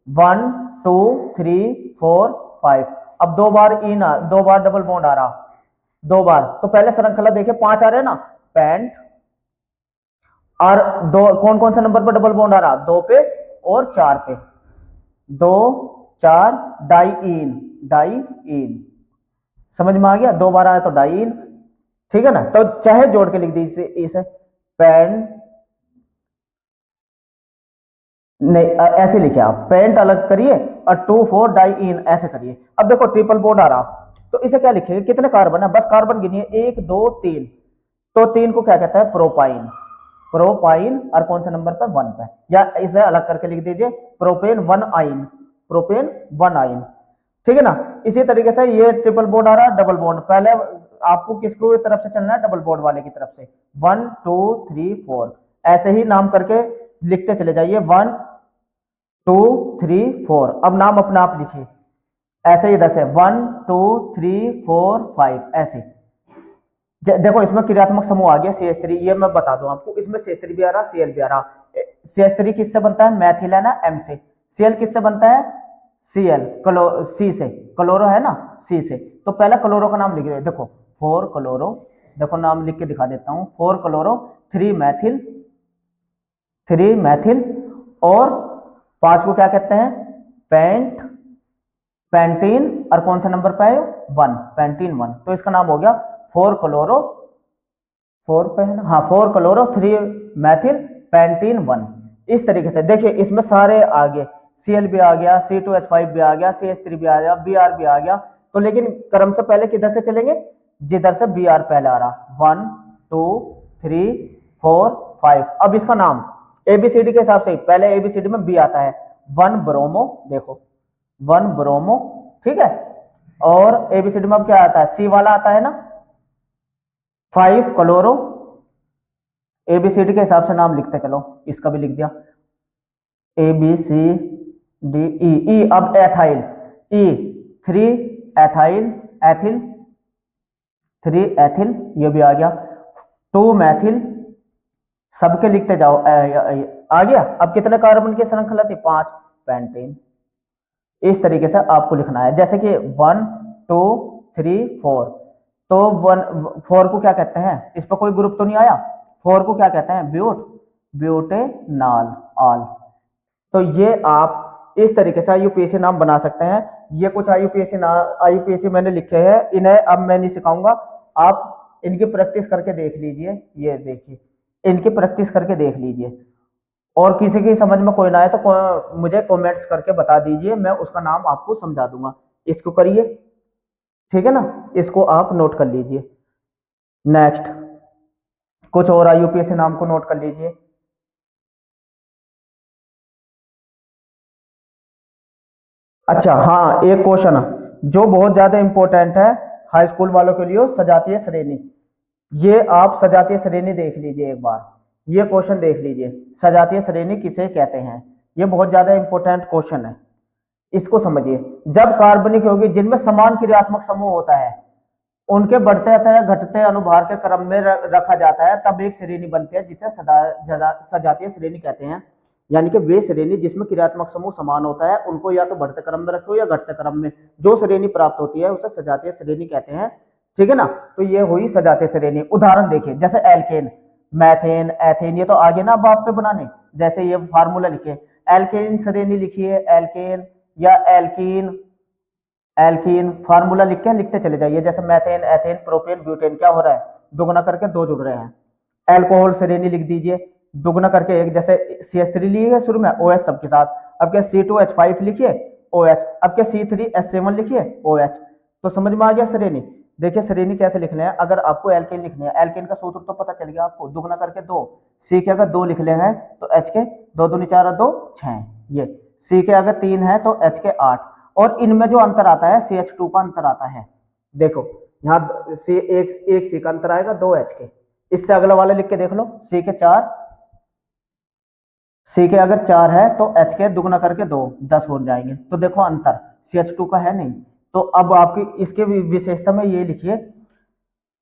1 2 3 4 5, अब 2 बार इन 2 बार डबल बॉन्ड आ रहा, 2 बार, तो पहले श्रृंखला देखिए 5 आ रहे ना, पेंट, और दो कौन कौन से नंबर पर डबल बॉन्ड आ रहा, 2 पे और 4 पे, 2 4 डाई इन, समझ में आ गया, 2 बार आया तो डाई इन, ठीक है ना। तो चाहे जोड़ के लिख दीजिए इसे पेन, नहीं ऐसे लिखे आप, पेंट अलग करिए और 2 4 डाई इन ऐसे करिए। अब देखो ट्रिपल बॉन्ड आ रहा, तो इसे क्या लिखेंगे, कितने कार्बन है, बस कार्बन गिनिए 1 2 3, तो 3 को क्या कहता है प्रोपाइन, और कौन से नंबर पे 1 पे, या इसे अलग करके लिख दीजिए प्रोपेन 1 आइन, ठीक है ना। इसी तरीके से ये ट्रिपल बॉन्ड आ रहा है, डबल बॉन्ड, पहले आपको किसको तरफ से चलना है, डबल बॉन्ड वाले की तरफ से, 1 2 3 4, ऐसे ही नाम करके लिखते चले जाइए 1 2 3 4। अब नाम अपना आप लिखिए ऐसे ही 10 है, 1 2 3 4 5 ऐसे। देखो इसमें क्रियात्मक समूह आ गया CH3, ये मैं बता दूं आपको, इसमें CH3 भी आ रहा, Cl भी आ रहा। CH3 किससे बनता है, मैथिल है ना M से, Cl किससे बनता है Cl C से, क्लोरो है ना C से, तो पहला क्लोरो का नाम लिख दे, देखो 4 क्लोरो, देखो नाम लिख के दिखा देता हूं, 4 क्लोरो 3 मैथिल, और 5 को क्या कहते हैं पेंटीन, और कौन सा नंबर पे है 1, पेंटीन 1, तो इसका नाम हो गया 4 क्लोरो, 4 पे है ना, हाँ 4 क्लोरो 3 मैथिल पेंटीन 1। इस तरीके से देखिए इसमें सारे आ गए, Cl भी आ गया, C2H5 भी आ गया, CH3 भी आ गया, Br भी आ गया, तो लेकिन क्रम से पहले किधर से चलेंगे, जिधर से Br पहले आ रहा, 1 2 3 4 5। अब इसका नाम ABCD के हिसाब से पहले ABCD में B आता है, 1 ब्रोमो, देखो 1 ब्रोमो, ठीक है, और ABCD में अब क्या आता है, C वाला आता है ना, 5 क्लोरो, ABCD के हिसाब से नाम लिखते चलो, इसका भी लिख दिया ABCD E, अब एथाइल E 3 एथिल, ये भी आ गया, 2 मैथिल, सबके लिखते जाओ, आ गया। अब कितने कार्बन की श्रृंखला थी, 5 पेंटीन। इस तरीके से आपको लिखना है, जैसे कि 1 2 3 4, तो 4 को क्या कहते हैं, इस पर कोई ग्रुप तो नहीं आया, 4 को क्या कहते हैं ब्यूटेनॉल ऑल। तो ये आप इस तरीके से आईयूपीएसी नाम बना सकते हैं। ये कुछ आईयूपीएसी मैंने लिखे हैं, इन्हें अब मैं नहीं सिखाऊंगा, आप इनकी प्रैक्टिस करके देख लीजिए, ये देखिए इनकी प्रैक्टिस करके देख लीजिए, और किसी की समझ में कोई ना आए तो मुझे कमेंट्स करके बता दीजिए, मैं उसका नाम आपको समझा दूंगा। इसको करिए, ठीक है ना, इसको आप नोट कर लीजिए। नेक्स्ट कुछ और आईयूपीएसी नाम को नोट कर लीजिए। अच्छा हाँ, एक क्वेश्चन जो बहुत ज्यादा इंपॉर्टेंट है हाई स्कूल वालों के लिए, सजातीय श्रेणी। ये आप सजातीय श्रेणी देख लीजिए एक बार, ये क्वेश्चन देख लीजिए, सजातीय श्रेणी किसे कहते हैं। ये बहुत ज्यादा इंपॉर्टेंट क्वेश्चन है, इसको समझिए। जब कार्बनिक यौगिक जिनमें समान क्रियात्मक समूह होता है उनके बढ़ते अथवा घटते अनुभार के क्रम में रखा जाता है, तब एक श्रेणी बनती है जिसे सजातीय श्रेणी कहते हैं। यानी कि वे श्रेणी जिसमें क्रियात्मक समूह समान होता है उनको या तो बढ़ते क्रम में रखो या घटते क्रम में जो श्रेणी प्राप्त होती है उसे सजातीय श्रेणी कहते हैं। ठीक है ना, तो ये हुई सजातीय श्रेणी। उदाहरण देखिए, जैसे एल्केन, मैथेन, एथेन, ये तो आगे ना अब आप पे बनाने, जैसे ये फार्मूला लिखे, एल्केन श्रेणी लिखिए, एल्केन या एल्कीन, एल्कीन फार्मूला लिख के लिखते चले जाइए। जैसे मैथेन, एथेन, प्रोपेन, ब्यूटेन, क्या हो रहा है, दुगुना करके दो जुड़ रहे हैं। एल्कोहल श्रेणी लिख दीजिए, दुगुना करके एक, जैसे CH3 लिए शुरू में, OH सबके साथ, अब क्या C2H5 लिखिए, OH, अब क्या C3H7 लिखिए, OH। तो समझ में आ गया श्रेणी। देखिए श्रेणी कैसे लिखने हैं, अगर आपको एल्केन लिखने हैं, एल्केन का सूत्र तो पता चल गया आपको, दुगुना करके दो, C के अगर दो लिख ले हैं तो H के दो दूनी 4 और 2 6, ये C के अगर 3 है तो H के 8, और इनमें जो अंतर आता है CH2 का अंतर आता है। देखो यहाँ एक C का अंतर आएगा 2 H के, इससे अगला वाला लिख के देख लो, C के 4, C के अगर 4 है तो H के दुगना करके 2, 10 हो जाएंगे। तो देखो अंतर CH2 का है नहीं। तो अब आपकी इसके विशेषता में ये लिखिए,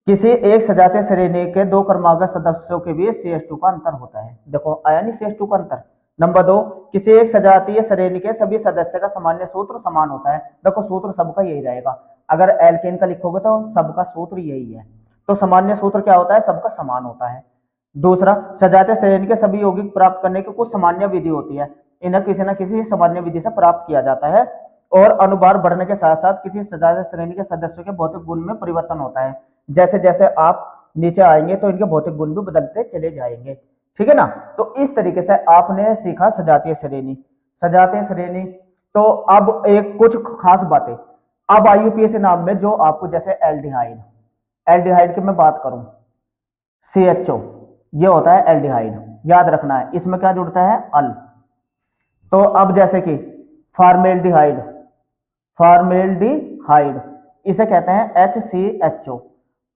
किसी एक सजातीय श्रेणी के दो क्रमागत सदस्यों के बीच CH2 का अंतर होता है। देखो आया नहीं CH2 का अंतर। नंबर 2, किसी एक सजातीय श्रेणी के सभी सदस्य का सामान्य सूत्र समान होता है। देखो सूत्र सबका यही रहेगा, अगर एल्केन का लिखोगे तो सबका सूत्र यही है, तो सामान्य सूत्र क्या होता है, सबका समान होता है। दूसरा, सजातीय श्रेणी के सभी यौगिक प्राप्त करने की कुछ सामान्य विधि होती है, इन्हें किसी न किसी सामान्य विधि से प्राप्त किया जाता है, और अनुभार बढ़ने के साथ साथ किसी सजातीय श्रेणी के सदस्यों के भौतिक गुण में परिवर्तन होता है। जैसे जैसे आप नीचे आएंगे तो इनके भौतिक गुण भी बदलते चले जाएंगे। ठीक है ना, तो इस तरीके से आपने सीखा सजातीय श्रेणी। सजातीय श्रेणी, तो अब एक कुछ खास बातें, अब IUPAC नाम में जो आपको, जैसे एल्डिहाइड, एल्डिहाइड की मैं बात करूं, CHO, ये होता है एल्डिहाइड, याद रखना है, इसमें क्या जुड़ता है, अल। तो अब जैसे कि फॉर्मेल्डिहाइड, फॉर्मेल्डिहाइड इसे कहते हैं HCHO,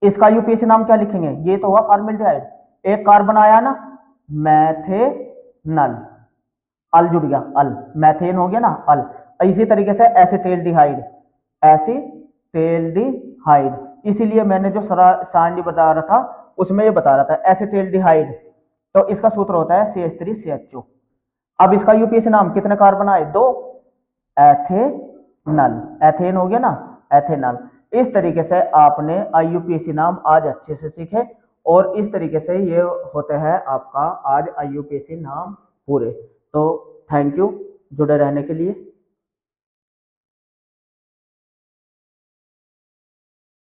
इसका IUPAC नाम क्या लिखेंगे, ये तो हुआ फॉर्मेल्डिहाइड। एक कार्बन आया ना, मैथेनल, अल जुड़ गया, अल, मैथेन हो गया ना, अल। इसी तरीके से एसिटेल्डिहाइड, एसिटेल्डिहाइड, इसीलिए मैंने जो सारणी बता रहा था उसमें ये बता रहा था एसिटेल्डिहाइड, तो इसका सूत्र होता है CH3CHO। अब इसका IUPAC नाम, कितने कार्बन आए, 2, एथेनल, एथेन हो गया ना, एथेनल। इस तरीके से आपने IUPAC नाम आज अच्छे से सीखे, और इस तरीके से ये होते हैं आपका आज IUPAC नाम पूरे। तो थैंक यू जुड़े रहने के लिए।